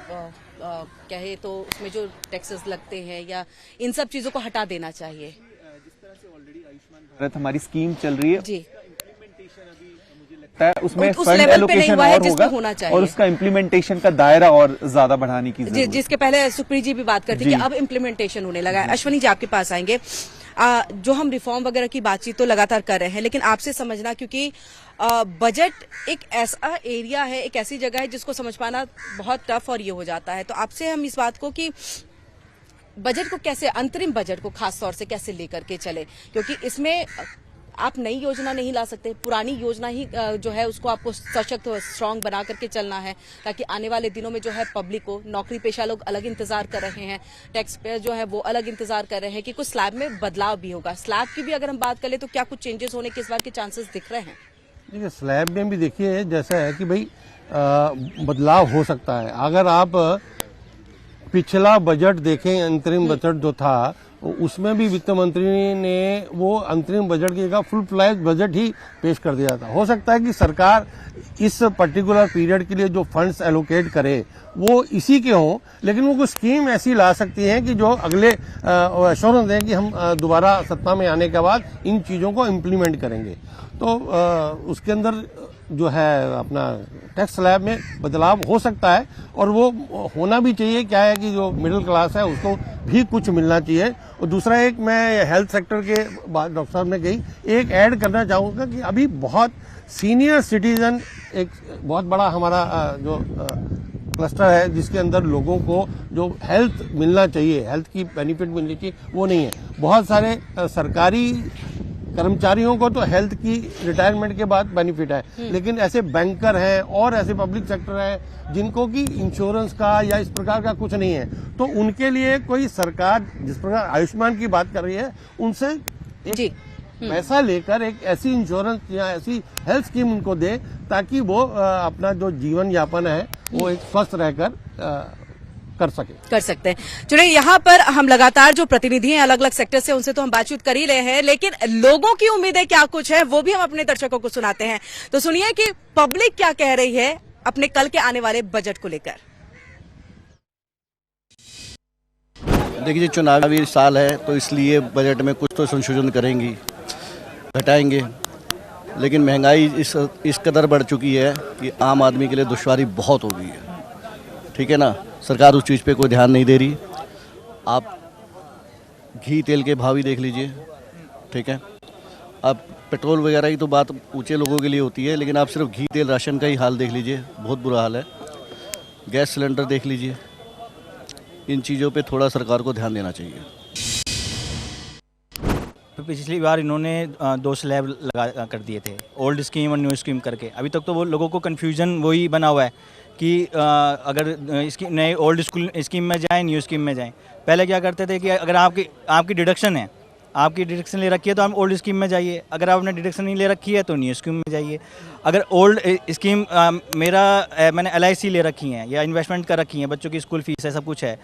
कहे तो उसमें जो टैक्सेस लगते हैं या इन सब चीजों को हटा देना चाहिए। जिस तरह से ऑलरेडी आयुष्मान भारत हमारी स्कीम चल रही है, जी, इम्प्लीमेंटेशन अभी मुझे लगता है उसमें उस फंड लेवल पे एलोकेशन नहीं हुआ है और जिसमें होगा होना चाहिए। और उसका इम्प्लीमेंटेशन का दायरा और ज्यादा बढ़ाने की जरूरत है। जिसके पहले सुप्रीत जी भी बात करती कि अब इम्प्लीमेंटेशन होने लगा है। अश्वनी जी आपके पास आएंगे। जो हम रिफॉर्म वगैरह की बातचीत तो लगातार कर रहे हैं, लेकिन आपसे समझना, क्योंकि बजट एक ऐसा एरिया है, एक ऐसी जगह है जिसको समझ पाना बहुत टफ और ये हो जाता है। तो आपसे हम इस बात को कि बजट को कैसे, अंतरिम बजट को खास तौर से कैसे लेकर के चले, क्योंकि इसमें आप नई योजना नहीं ला सकते, पुरानी योजना ही जो है उसको आपको सशक्त और स्ट्रांग बना करके चलना है, ताकि आने वाले दिनों में जो है पब्लिक को, नौकरी पेशा लोग अलग इंतजार कर रहे हैं, टैक्स पेयर जो है वो अलग इंतजार कर रहे हैं कि कुछ स्लैब में बदलाव भी होगा। स्लैब की भी अगर हम बात करें तो क्या कुछ चेंजेस होने के इस बार के चांसेस दिख रहे हैं? देखिए, स्लैब में भी देखिए जैसा है कि भाई बदलाव हो सकता है। अगर आप पिछला बजट देखें, अंतरिम बजट जो था, उसमें भी वित्त मंत्री ने वो अंतरिम बजट की जगह फुल फ्लैज बजट ही पेश कर दिया था। हो सकता है कि सरकार इस पर्टिकुलर पीरियड के लिए जो फंड्स एलोकेट करे वो इसी के हों, लेकिन वो कुछ स्कीम ऐसी ला सकती है कि जो अगले एश्योरेंस दें कि हम दोबारा सत्ता में आने के बाद इन चीजों को इम्प्लीमेंट करेंगे। तो उसके अंदर जो है अपना टैक्स स्लैब में बदलाव हो सकता है और वो होना भी चाहिए। क्या है कि जो मिडिल क्लास है उसको भी कुछ मिलना चाहिए। और दूसरा, एक मैं हेल्थ सेक्टर के बात डॉक्टर साहब ने कही, एक ऐड करना चाहूँगा कि अभी बहुत सीनियर सिटीजन एक बहुत बड़ा हमारा जो क्लस्टर है जिसके अंदर लोगों को जो हेल्थ मिलना चाहिए, हेल्थ की बेनिफिट मिलनी चाहिए, वो नहीं है। बहुत सारे सरकारी कर्मचारियों को तो हेल्थ की रिटायरमेंट के बाद बेनिफिट है, लेकिन ऐसे बैंकर हैं और ऐसे पब्लिक सेक्टर है जिनको कि इंश्योरेंस का या इस प्रकार का कुछ नहीं है, तो उनके लिए कोई सरकार जिस प्रकार आयुष्मान की बात कर रही है उनसे जी पैसा लेकर एक ऐसी इंश्योरेंस या ऐसी हेल्थ स्कीम उनको दे ताकि वो अपना जो जीवन यापन है वो एक स्वस्थ रहकर कर सकते हैं। चलिए, यहाँ पर हम लगातार जो प्रतिनिधि हैं अलग अलग सेक्टर से, उनसे तो हम बातचीत कर ही रहे हैं, लेकिन लोगों की उम्मीदें क्या कुछ है वो भी हम अपने दर्शकों को सुनाते हैं। तो सुनिए कि पब्लिक क्या कह रही है अपने कल के आने वाले बजट को लेकर। देखिए, चुनावी साल है तो इसलिए बजट में कुछ तो संशोधन करेंगी, घटाएंगे, लेकिन महंगाई इस कदर बढ़ चुकी है कि आम आदमी के लिए दुश्वारी बहुत हो गई है। ठीक है ना, सरकार उस चीज़ पे कोई ध्यान नहीं दे रही। आप घी तेल के भाव ही देख लीजिए, ठीक है। अब पेट्रोल वगैरह की तो बात ऊंचे लोगों के लिए होती है, लेकिन आप सिर्फ घी तेल राशन का ही हाल देख लीजिए, बहुत बुरा हाल है। गैस सिलेंडर देख लीजिए। इन चीज़ों पे थोड़ा सरकार को ध्यान देना चाहिए। पिछली बार इन्होंने 2 स्लैब लगा कर दिए थे, ओल्ड स्कीम और न्यू स्कीम करके। अभी तक तो वो लोगों को कन्फ्यूजन वही बना हुआ है कि अगर इसकी नए ओल्ड स्कीम में जाएं, न्यू स्कीम में जाएं। पहले क्या करते थे कि अगर आपकी डिडक्शन है, आपकी डिडक्शन ले रखी है तो आप ओल्ड स्कीम में जाइए, अगर आपने डिडक्शन नहीं ले रखी है तो न्यू स्कीम में जाइए। अगर ओल्ड स्कीम मैंने LIC ले रखी है या इन्वेस्टमेंट कर रखी है, बच्चों की स्कूल फीस है, सब कुछ है,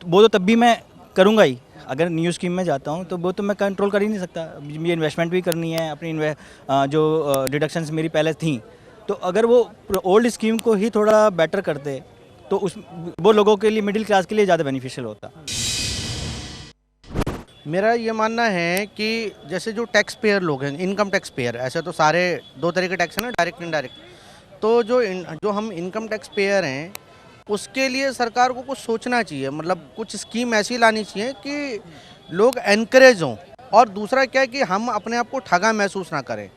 तो वो तो तब भी मैं करूँगा ही। अगर न्यू स्कीम में जाता हूँ तो वो तो मैं कंट्रोल कर ही नहीं सकता, मुझे इन्वेस्टमेंट भी करनी है, अपनी जो डिडक्शंस मेरी पहले थी। तो अगर वो ओल्ड स्कीम को ही थोड़ा बेटर करते तो वो लोगों के लिए, मिडिल क्लास के लिए ज़्यादा बेनिफिशियल होता। मेरा ये मानना है कि जैसे जो टैक्स पेयर लोग हैं, इनकम टैक्स पेयर, ऐसे तो सारे 2 तरह के टैक्स हैं ना, डायरेक्ट इनडायरेक्ट। तो जो हम इनकम टैक्स पेयर हैं उसके लिए सरकार को कुछ सोचना चाहिए, मतलब कुछ स्कीम ऐसी लानी चाहिए कि लोग एनकरेज हों। और दूसरा क्या है कि हम अपने आप को ठगा महसूस ना करें।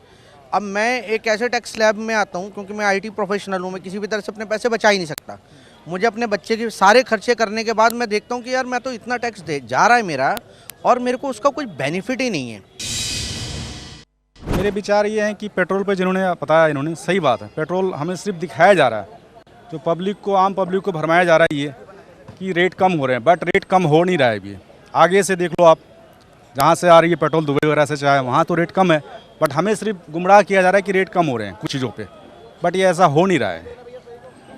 अब मैं एक ऐसे टैक्स स्लैब में आता हूँ क्योंकि मैं IT प्रोफेशनल हूँ, मैं किसी भी तरह से अपने पैसे बचा ही नहीं सकता। मुझे अपने बच्चे के सारे खर्चे करने के बाद मैं देखता हूँ कि यार मैं तो इतना टैक्स दे जा रहा है मेरा, और मेरे को उसका कोई बेनिफिट ही नहीं है। मेरे विचार ये हैं कि पेट्रोल पे जिन्होंने बताया, इन्होंने सही बात है। पेट्रोल हमें सिर्फ दिखाया जा रहा है, जो पब्लिक को, आम पब्लिक को भरमाया जा रहा है ये कि रेट कम हो रहे हैं, बट रेट कम हो नहीं रहा है अभी। आगे से देख लो आप, जहाँ से आ रही है पेट्रोल, दुबई वगैरह से चाहे, वहाँ तो रेट कम है, बट हमें सिर्फ गुमराह किया जा रहा है कि रेट कम हो रहे हैं कुछ चीज़ों पे, बट ये ऐसा हो नहीं रहा है।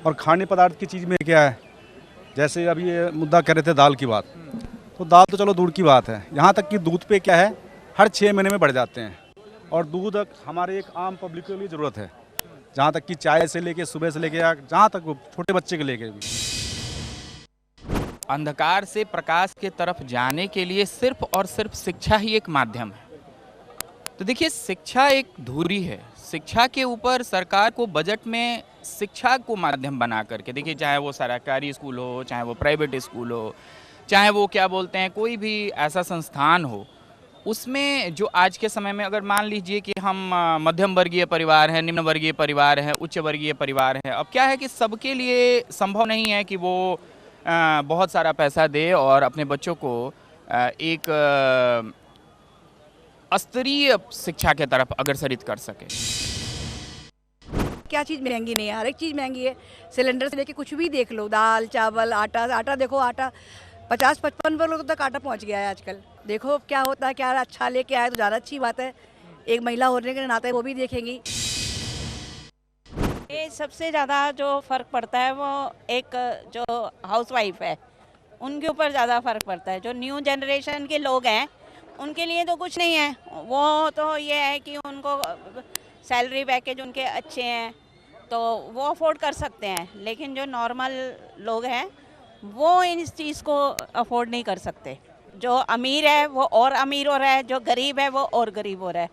और खाने पदार्थ की चीज़ में क्या है, जैसे अभी ये मुद्दा कर रहे थे दाल की बात, तो दाल तो चलो दूर की बात है, यहाँ तक कि दूध पे क्या है, हर 6 महीने में बढ़ जाते हैं। और दूध हमारे एक आम पब्लिक के लिए ज़रूरत है, जहाँ तक कि चाय से लेके, सुबह से लेके, जहाँ तक छोटे बच्चे के लेके भी। अंधकार से प्रकाश के तरफ जाने के लिए सिर्फ और सिर्फ शिक्षा ही एक माध्यम है। तो देखिए, शिक्षा एक धुरी है। शिक्षा के ऊपर सरकार को बजट में शिक्षा को माध्यम बना करके, देखिए, चाहे वो सरकारी स्कूल हो, चाहे वो प्राइवेट स्कूल हो, चाहे वो क्या बोलते हैं कोई भी ऐसा संस्थान हो, उसमें जो आज के समय में, अगर मान लीजिए कि हम मध्यम वर्गीय परिवार हैं, निम्न वर्गीय परिवार हैं, उच्च वर्गीय परिवार हैं, अब क्या है कि सबके लिए संभव नहीं है कि वो बहुत सारा पैसा दे और अपने बच्चों को एक स्तरीय शिक्षा के तरफ अग्रसरित कर सके। क्या चीज़ महंगी नहीं है, हर एक चीज़ महंगी है। सिलेंडर से लेके कुछ भी देख लो, दाल चावल आटा देखो, आटा 50-55 रुपये तक आटा पहुंच गया है आजकल। देखो क्या होता है, क्या अच्छा लेके आए तो ज़्यादा अच्छी बात है। एक महिला होने के नाते वो भी देखेंगी। ये सबसे ज़्यादा जो फ़र्क पड़ता है वो एक जो हाउसवाइफ है उनके ऊपर ज़्यादा फ़र्क पड़ता है। जो न्यू जनरेशन के लोग हैं उनके लिए तो कुछ नहीं है, वो तो ये है कि उनको सैलरी पैकेज उनके अच्छे हैं तो वो अफोर्ड कर सकते हैं, लेकिन जो नॉर्मल लोग हैं वो इस चीज़ को अफोर्ड नहीं कर सकते। जो अमीर है वो और अमीर हो रहा है, जो गरीब है वो और गरीब हो रहा है।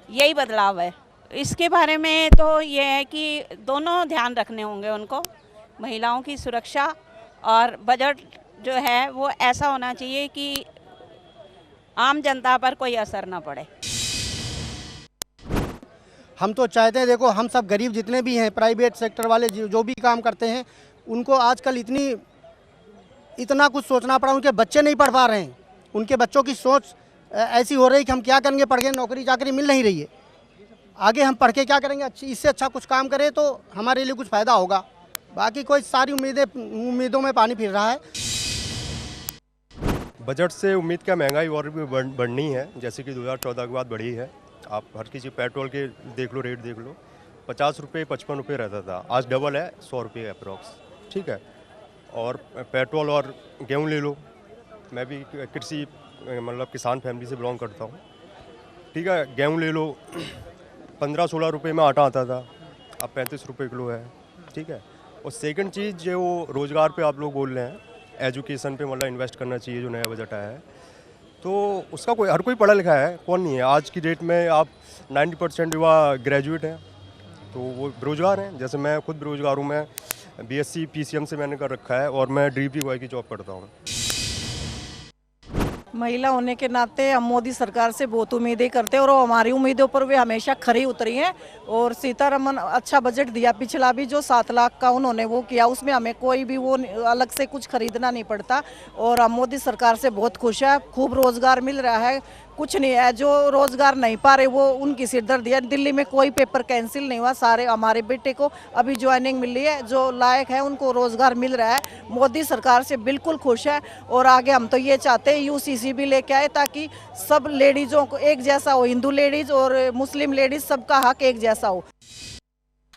यही बदलाव है। इसके बारे में तो ये है कि दोनों ध्यान रखने होंगे उनको, महिलाओं की सुरक्षा और बजट जो है वो ऐसा होना चाहिए कि आम जनता पर कोई असर ना पड़े। हम तो चाहते हैं, देखो हम सब गरीब जितने भी हैं, प्राइवेट सेक्टर वाले जो भी काम करते हैं, उनको आजकल इतना कुछ सोचना पड़ा। उनके बच्चे नहीं पढ़ पा रहे हैं, उनके बच्चों की सोच ऐसी हो रही है कि हम क्या करेंगे, पढ़ के नौकरी चाकरी मिल नहीं रही है। आगे हम पढ़ के क्या करेंगे, इससे अच्छा कुछ काम करें तो हमारे लिए कुछ फ़ायदा होगा। बाकी कोई सारी उम्मीदों में पानी फिर रहा है। बजट से उम्मीद क्या, महंगाई और भी बढ़नी है, जैसे कि 2014 के बाद बढ़ी है। आप हर किसी पेट्रोल के देख लो, रेट देख लो, 50 रुपये 55 रुपये रहता था, आज डबल है, 100 रुपये अप्रॉक्स, ठीक है। और पेट्रोल और गेहूँ ले लो, मैं भी कृषि मतलब किसान फैमिली से बिलोंग करता हूँ, ठीक है। गेहूँ ले लो, 15-16 रुपये में आटा आता था, अब 35 रुपये किलो है, ठीक है। और सेकंड चीज़ जो रोज़गार पे आप लोग बोल रहे हैं, एजुकेशन पे मतलब इन्वेस्ट करना चाहिए, जो नया बजट आया है, तो उसका हर कोई पढ़ा लिखा है, कौन नहीं है। आज की डेट में आप 90% युवा ग्रेजुएट हैं, तो वो बेरोजगार हैं। जैसे मैं खुद बेरोजगार हूँ, मैं BSc PCM से मैंने कर रखा है और मैं डिलीवरी बॉय की जॉब करता हूँ। महिला होने के नाते हम मोदी सरकार से बहुत उम्मीदें करते हैं और हमारी उम्मीदों पर वे हमेशा खरी उतरी हैं। और सीतारमन अच्छा बजट दिया, पिछला भी जो 7 लाख का उन्होंने वो किया, उसमें हमें कोई भी वो अलग से कुछ खरीदना नहीं पड़ता और हम मोदी सरकार से बहुत खुश है। खूब रोजगार मिल रहा है, कुछ नहीं है जो रोजगार नहीं पा रहे वो उनकी सिरदर्दी है। दिल्ली में कोई पेपर कैंसिल नहीं हुआ, सारे हमारे बेटे को अभी ज्वाइनिंग मिली है, जो लायक है उनको रोजगार मिल रहा है। मोदी सरकार से बिल्कुल खुश है और आगे हम तो ये चाहते हैं UCC भी लेके आए ताकि सब लेडीजों को एक जैसा हो, हिंदू लेडीज और मुस्लिम लेडीज सबका हक एक जैसा हो।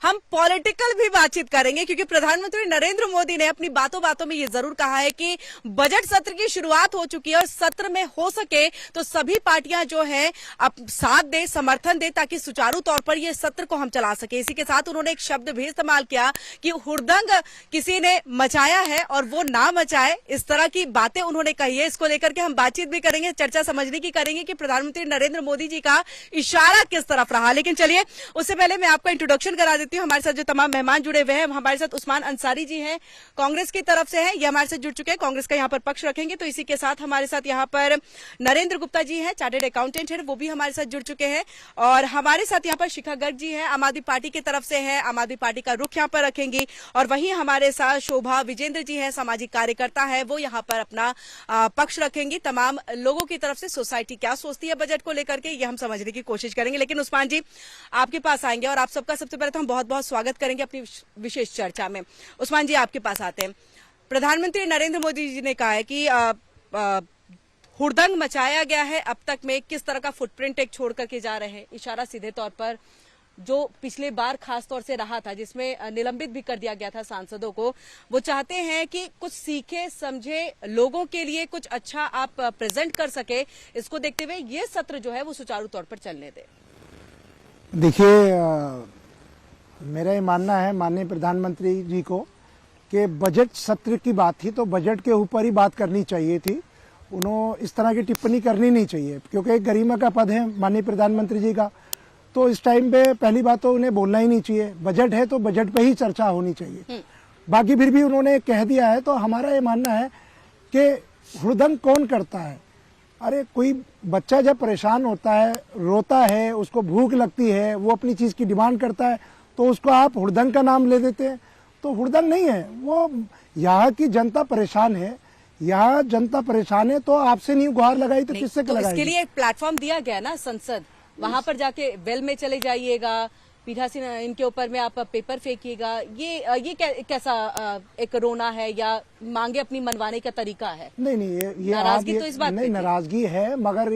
हम पॉलिटिकल भी बातचीत करेंगे क्योंकि प्रधानमंत्री नरेंद्र मोदी ने अपनी बातों बातों में ये जरूर कहा है कि बजट सत्र की शुरुआत हो चुकी है और सत्र में हो सके तो सभी पार्टियां जो है अब साथ दे, समर्थन दे ताकि सुचारू तौर पर ये सत्र को हम चला सके। इसी के साथ उन्होंने एक शब्द भी इस्तेमाल किया कि हुड़दंग किसी ने मचाया है और वो ना मचाए, इस तरह की बातें उन्होंने कही है। इसको लेकर के हम बातचीत भी करेंगे, चर्चा समझने की करेंगे कि प्रधानमंत्री नरेंद्र मोदी जी का इशारा किस तरफ रहा। लेकिन चलिए उससे पहले मैं आपका इंट्रोडक्शन करा देती हूँ। हमारे साथ जो तमाम मेहमान जुड़े हुए हैं, हमारे साथ उस्मान अंसारी जी हैं, कांग्रेस की तरफ से हैं, ये हमारे साथ जुड़ चुके हैं, कांग्रेस का यहाँ पर पक्ष रखेंगे। तो इसी के साथ हमारे साथ यहाँ पर नरेंद्र गुप्ता जी हैं, चार्टर्ड अकाउंटेंट हैं, वो भी हमारे साथ जुड़ चुके हैं। और हमारे साथ यहाँ पर शिखा गर्ग जी हैं, आम आदमी पार्टी की तरफ से हैं, आम आदमी पार्टी का रुख यहाँ पर रखेंगी। और वहीं हमारे साथ शोभा विजेंद्र जी हैं, सामाजिक कार्यकर्ता है, वो यहाँ पर अपना पक्ष रखेंगी। तमाम लोगों की तरफ से सोसाइटी क्या सोचती है बजट को लेकर के, ये हम समझने की कोशिश करेंगे। लेकिन उस्मान जी आपके पास आएंगे और आप सबका सबसे पहले तो हम बहुत बहुत स्वागत करेंगे अपनी विशेष चर्चा में। उस्मान जी आपके पास आते हैं। प्रधानमंत्री नरेंद्र मोदी जी ने कहा है कि हुड़दंग मचाया गया है, अब तक में किस तरह का फुटप्रिंट एक छोड़ करके जा रहे हैं। इशारा सीधे तौर पर जो पिछले बार खास तौर से रहा था, जिसमें निलंबित भी कर दिया गया था सांसदों को, वो चाहते हैं कि कुछ सीखे समझे लोगों के लिए कुछ अच्छा आप प्रेजेंट कर सके। इसको देखते हुए ये सत्र जो है वो सुचारू तौर पर चलने दे। देखिए, मेरा ये मानना है माननीय प्रधानमंत्री जी को कि बजट सत्र की बात थी तो बजट के ऊपर ही बात करनी चाहिए थी। उन्होंने इस तरह की टिप्पणी करनी नहीं चाहिए क्योंकि एक गरिमा का पद है माननीय प्रधानमंत्री जी का, तो इस टाइम पे पहली बात तो उन्हें बोलना ही नहीं चाहिए। बजट है तो बजट पे ही चर्चा होनी चाहिए। बाकी फिर भी उन्होंने कह दिया है तो हमारा ये मानना है कि हुड़दंग कौन करता है। अरे कोई बच्चा जब परेशान होता है, रोता है, उसको भूख लगती है, वो अपनी चीज की डिमांड करता है तो उसको आप हुड़दंग का नाम ले देते हैं। तो हुड़दंग नहीं है, वो यहाँ की जनता परेशान है, यहाँ जनता परेशान है तो आपसे नहीं गुहार लगाई तो किससे लगाई। इसके लिए एक प्लेटफॉर्म दिया गया ना संसद, वहां पर जाके वेल में चले जाइएगा, पीठासीन इनके ऊपर में आप पेपर फेंकिएगा। ये कैसा एक रोना है या मांगे अपनी मनवाने का तरीका है? नहीं, ये नाराजगी तो इस बात नहीं, नाराजगी है, मगर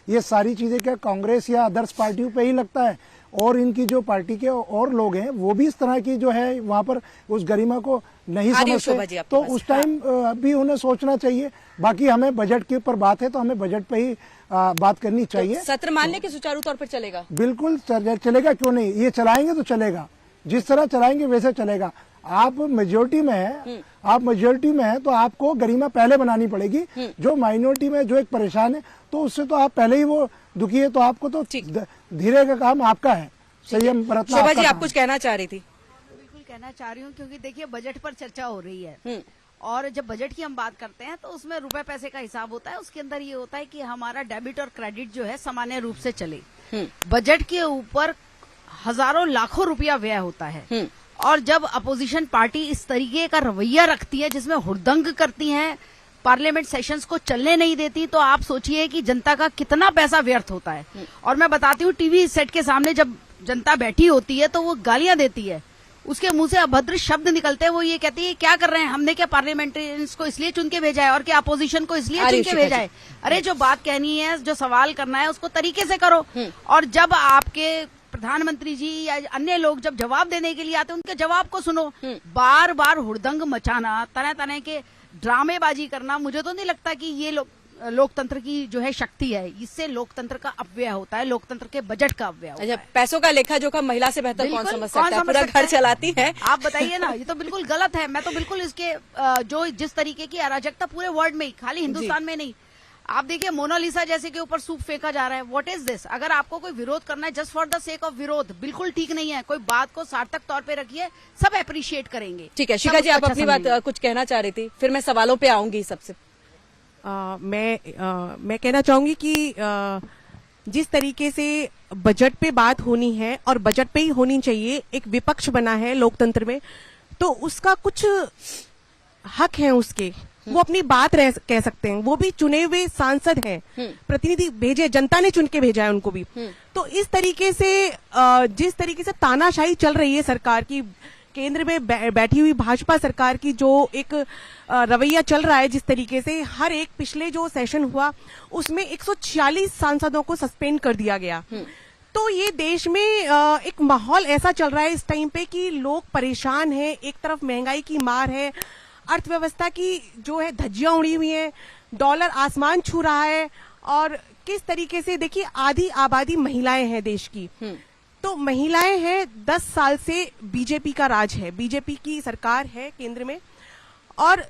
ये सारी चीजें क्या कांग्रेस या अदर्स पार्टियों पे ही लगता है और इनकी जो पार्टी के और लोग हैं वो भी इस तरह की जो है वहां पर उस गरिमा को नहीं समझते, तो उस टाइम भी उन्हें सोचना चाहिए। बाकी हमें बजट के ऊपर बात है तो हमें बजट पे ही बात करनी चाहिए। तो सत्र मानने के सुचारू तौर पर चलेगा? बिल्कुल चलेगा, क्यों नहीं। ये चलाएंगे तो चलेगा, जिस तरह चलाएंगे वैसे चलेगा। आप मेजोरिटी में है तो आपको गरिमा पहले बनानी पड़ेगी। जो माइनॉरिटी में जो एक परेशान है तो उससे तो आप पहले ही वो दुखी है, तो आपको तो धीरे का काम आपका है, संयम बरतना। शोभा जी आप कुछ कहना चाह रही थी? बिल्कुल कहना चाह रही हूँ क्योंकि देखिए बजट पर चर्चा हो रही है और जब बजट की हम बात करते हैं तो उसमें रुपए पैसे का हिसाब होता है। उसके अंदर ये होता है कि हमारा डेबिट और क्रेडिट जो है सामान्य रूप से चले। बजट के ऊपर हजारों लाखों रुपया व्यय होता है और जब अपोजिशन पार्टी इस तरीके का रवैया रखती है जिसमें हुड़दंग करती हैं पार्लियामेंट सेशंस को चलने नहीं देती, तो आप सोचिए कि जनता का कितना पैसा व्यर्थ होता है। और मैं बताती हूँ, टीवी सेट के सामने जब जनता बैठी होती है तो वो गालियां देती है, उसके मुंह से अभद्र शब्द निकलते हैं, वो ये कहती है क्या कर रहे हैं, हमने क्या पार्लियामेंट्रियंस को इसलिए चुन के भेजा है और क्या अपोजिशन को इसलिए चुन के भेजा है। अरे जो बात कहनी है, जो सवाल करना है, उसको तरीके से करो। और जब आपके प्रधानमंत्री जी या अन्य लोग जब जवाब देने के लिए आते हैं, उनके जवाब को सुनो। बार बार हुड़दंग मचाना, तरह तरह के ड्रामेबाजी करना, मुझे तो नहीं लगता कि ये लोकतंत्र की जो है शक्ति है। इससे लोकतंत्र का अपव्यय होता है, लोकतंत्र के बजट का अपव्यय होता है। पैसों का लेखा जोखा महिला से बेहतर कौन समझ सकता है, पूरा घर चलाती है। आप बताइए ना, ये तो बिल्कुल गलत है। मैं तो बिल्कुल इसके जो जिस तरीके की अराजकता पूरे वर्ल्ड में ही, खाली हिंदुस्तान में नहीं, आप देखिए मोनालिसा जैसे के ऊपर सूप फेंका जा रहा है। What is this? अगर आपको कोई विरोध करना है just for the sake of विरोध, बिल्कुल ठीक नहीं है। कोई बात को सार्थक तौर पे रखिए, सब अप्रिशिएट करेंगे। ठीक है शिखा जी, आप अपनी बात कुछ कहना चाह रही थी, फिर मैं सवालों पे आऊंगी। सबसे मैं कहना चाहूंगी कि जिस तरीके से बजट पे बात होनी है और बजट पे ही होनी चाहिए, एक विपक्ष बना है लोकतंत्र में, तो उसका कुछ हक है उसके, वो अपनी बात कह सकते हैं। वो भी चुने हुए सांसद हैं, प्रतिनिधि भेजे, जनता ने चुन के भेजा है उनको भी। तो इस तरीके से जिस तरीके से तानाशाही चल रही है सरकार की, केंद्र में बैठी हुई भाजपा सरकार की जो एक रवैया चल रहा है, जिस तरीके से हर एक पिछले जो सेशन हुआ उसमें 146 सांसदों को सस्पेंड कर दिया गया। तो ये देश में एक माहौल ऐसा चल रहा है इस टाइम पे कि लोग परेशान हैं। एक तरफ महंगाई की मार है, अर्थव्यवस्था की जो है धज्जियां उड़ी हुई है, डॉलर आसमान छू रहा है। और किस तरीके से देखिए, आधी आबादी महिलाएं हैं देश की। तो महिलाएं हैं, 10 साल से बीजेपी का राज है, बीजेपी की सरकार है केंद्र में, और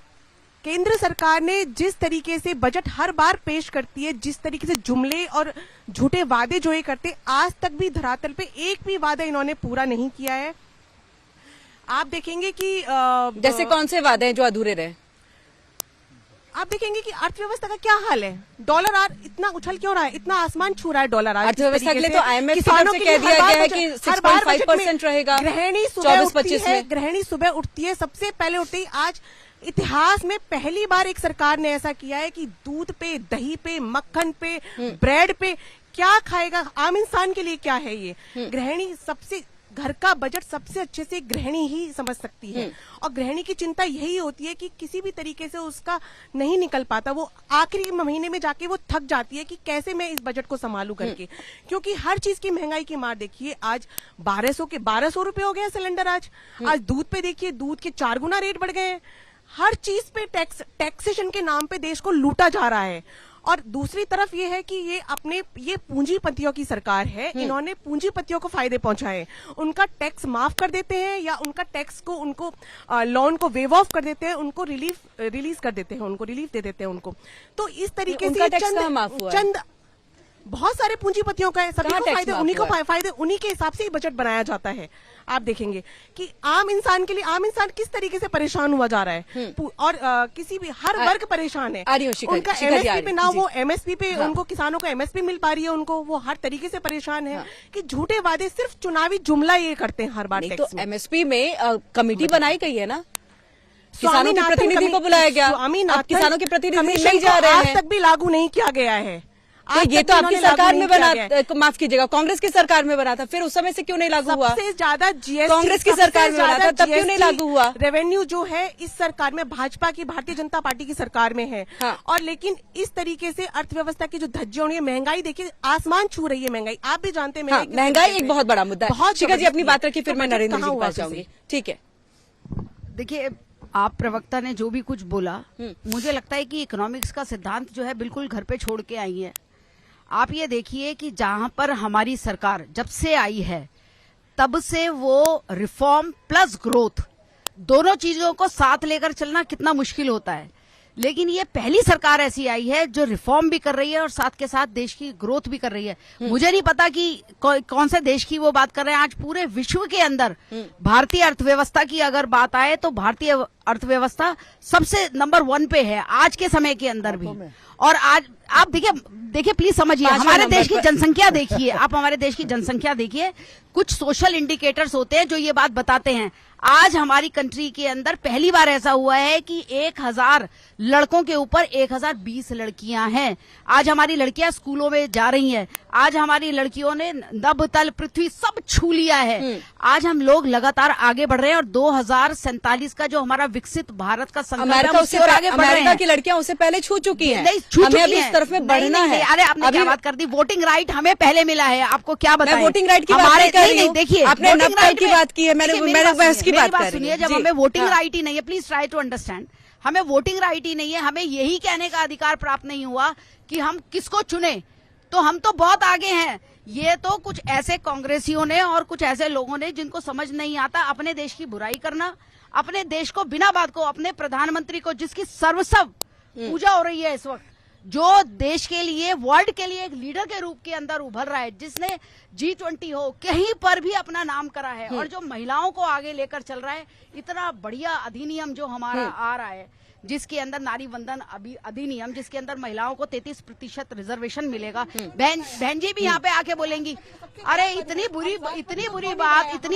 केंद्र सरकार ने जिस तरीके से बजट हर बार पेश करती है, जिस तरीके से जुमले और झूठे वादे जो ये करते, आज तक भी धरातल पे एक भी वादा इन्होंने पूरा नहीं किया है। आप देखेंगे कि जैसे कौन से वादे हैं जो अधूरे रहे? आप देखेंगे कि अर्थव्यवस्था का क्या हाल है। डॉलर आज इतना उछल क्यों रहा है, इतना आसमान छू रहा है डॉलर आज। अर्थव्यवस्था के लिए तो IMF की तरफ से कह दिया गया है कि 6.5% रहेगा। गृहिणी सुबह उठती है, गृहिणी सुबह उठती है, सबसे पहले उठती है। आज इतिहास में पहली बार एक सरकार ने ऐसा किया है कि दूध पे, दही पे, मक्खन पे, ब्रेड पे क्या खाएगा आम इंसान के लिए क्या है ये। गृहिणी सबसे, घर का बजट सबसे अच्छे से गृहिणी ही समझ सकती है, और गृहिणी की चिंता यही होती है कि किसी भी तरीके से उसका नहीं निकल पाता। वो आखिरी महीने में जाके वो थक जाती है कि कैसे मैं इस बजट को संभालूं करके, क्योंकि हर चीज की महंगाई की मार देखिए। आज 1200 रुपए हो गए सिलेंडर। आज दूध पे देखिए, दूध के 4 गुना रेट बढ़ गए हैं। हर चीज पे टैक्सेशन के नाम पे देश को लूटा जा रहा है। और दूसरी तरफ ये है कि ये पूंजीपतियों की सरकार है, इन्होंने पूंजीपतियों को फायदे पहुंचाए। उनका टैक्स माफ कर देते हैं, या उनका टैक्स को, उनको लोन को वेव ऑफ कर देते हैं, उनको रिलीज कर देते हैं, उनको रिलीफ दे देते हैं उनको। तो इस तरीके से चंद बहुत सारे पूंजीपतियों का है, सभी को फायदे, उन्हीं के हिसाब से ही बजट बनाया जाता है। आप देखेंगे कि आम इंसान के लिए, आम इंसान किस तरीके से परेशान हुआ जा रहा है, और किसी भी हर वर्ग परेशान है। उनका एमएसपी पे ना, वो एमएसपी पे उनको, किसानों को एमएसपी मिल पा रही है उनको, वो हर तरीके से परेशान है कि झूठे वादे, सिर्फ चुनावी जुमला ये करते हैं हर बार। तो एमएसपी में कमेटी बनाई गई है ना, किसानों के प्रतिनिधि को बुलाया गया, किसानों के प्रतिनिधि नहीं जा रहे हैं, आज तक भी लागू नहीं किया गया है। तो ये तो आपकी सरकार में बना, माफ कीजिएगा, कांग्रेस की सरकार में बना था, फिर उस समय से क्यों नहीं लागू हुआ? सबसे ज्यादा जीएसटी कांग्रेस की सरकार में बना था, तब क्यों नहीं लागू हुआ? रेवेन्यू जो है इस सरकार में, भाजपा की, भारतीय जनता पार्टी की सरकार में है। और लेकिन इस तरीके से अर्थव्यवस्था की जो धज्जियां उड़ी है, महंगाई देखिए आसमान छू रही है महंगाई। आप भी जानते हैं महंगाई एक बहुत बड़ा मुद्दा है। शिखा जी अपनी बात रखिए, फिर मैं नरेंद्र जी के पास जाऊंगी। ठीक है, देखिए आप प्रवक्ता ने जो भी कुछ बोला, मुझे लगता है कि इकोनॉमिक्स का सिद्धांत जो है बिल्कुल घर पे छोड़ के आई है। आप ये देखिए कि जहां पर हमारी सरकार जब से आई है, तब से वो रिफॉर्म प्लस ग्रोथ, दोनों चीजों को साथ लेकर चलना कितना मुश्किल होता है। लेकिन ये पहली सरकार ऐसी आई है जो रिफॉर्म भी कर रही है और साथ के साथ देश की ग्रोथ भी कर रही है। मुझे नहीं पता कि कौन से देश की वो बात कर रहे हैं। आज पूरे विश्व के अंदर भारतीय अर्थव्यवस्था की अगर बात आए तो भारतीय अर्थव्यवस्था सबसे नंबर 1 पे है आज के समय के अंदर भी। और आज आप देखिए प्लीज समझिए, हमारे देश की जनसंख्या देखिए, आप हमारे देश की जनसंख्या देखिए, कुछ सोशल इंडिकेटर्स होते हैं जो ये बात बताते हैं। आज हमारी कंट्री के अंदर पहली बार ऐसा हुआ है कि 1000 लड़कों के ऊपर 1020 लड़कियां हैं। आज हमारी लड़कियां स्कूलों में जा रही हैं। आज हमारी लड़कियों ने नभ तल पृथ्वी सब छू लिया है। आज हम लोग लगातार आगे बढ़ रहे हैं और 2047 का जो हमारा विकसित भारत का संकल्प है अमेरिका उसकी ओर आगे बढ़ रहे अमेरिका हैं। की लड़कियां उससे पहले छू चुकी हैं। नहीं, छू हमें चुकी अभी हैं। इस तरफ में बढ़ना नहीं, है। अरे आपने क्या बात कर दी, वोटिंग राइट हमें पहले मिला है, आपको क्या बताएं? मैं वोटिंग राइट की बात हमारे नहीं कर रही नहीं, हूं। देखिए आपने वोटिंग नब तल राइट की में- बात की है, मैंने देखिए, मैंने बहस की मेरी बात कर रही सुनिए, हूं। जब जी, हमें वोटिंग हाँ। राइट ही नहीं है, प्लीज ट्राई टू अंडरस्टैंड, हमें वोटिंग राइट ही नहीं है, हमें यही कहने का अधिकार प्राप्त नहीं हुआ कि हम किसको चुने, तो हम तो बहुत आगे हैं। ये तो कुछ ऐसे कांग्रेसियों ने और कुछ ऐसे लोगों ने जिनको समझ नहीं आता अपने देश की बुराई करना, अपने देश को बिना बात को, अपने प्रधानमंत्री को जिसकी सर्वस्व पूजा हो रही है इस वक्त, जो देश के लिए, वर्ल्ड के लिए एक लीडर के रूप के अंदर उभर रहा है, जिसने G20 हो कहीं पर भी अपना नाम करा है और जो महिलाओं को आगे लेकर चल रहा है, इतना बढ़िया अधिनियम जो हमारा आ रहा है, जिसके अंदर नारी वंदन अधिनियम, जिसके अंदर महिलाओं को 33% रिजर्वेशन मिलेगा। बहन जी भी यहाँ पे आके बोलेंगी, अरे इतनी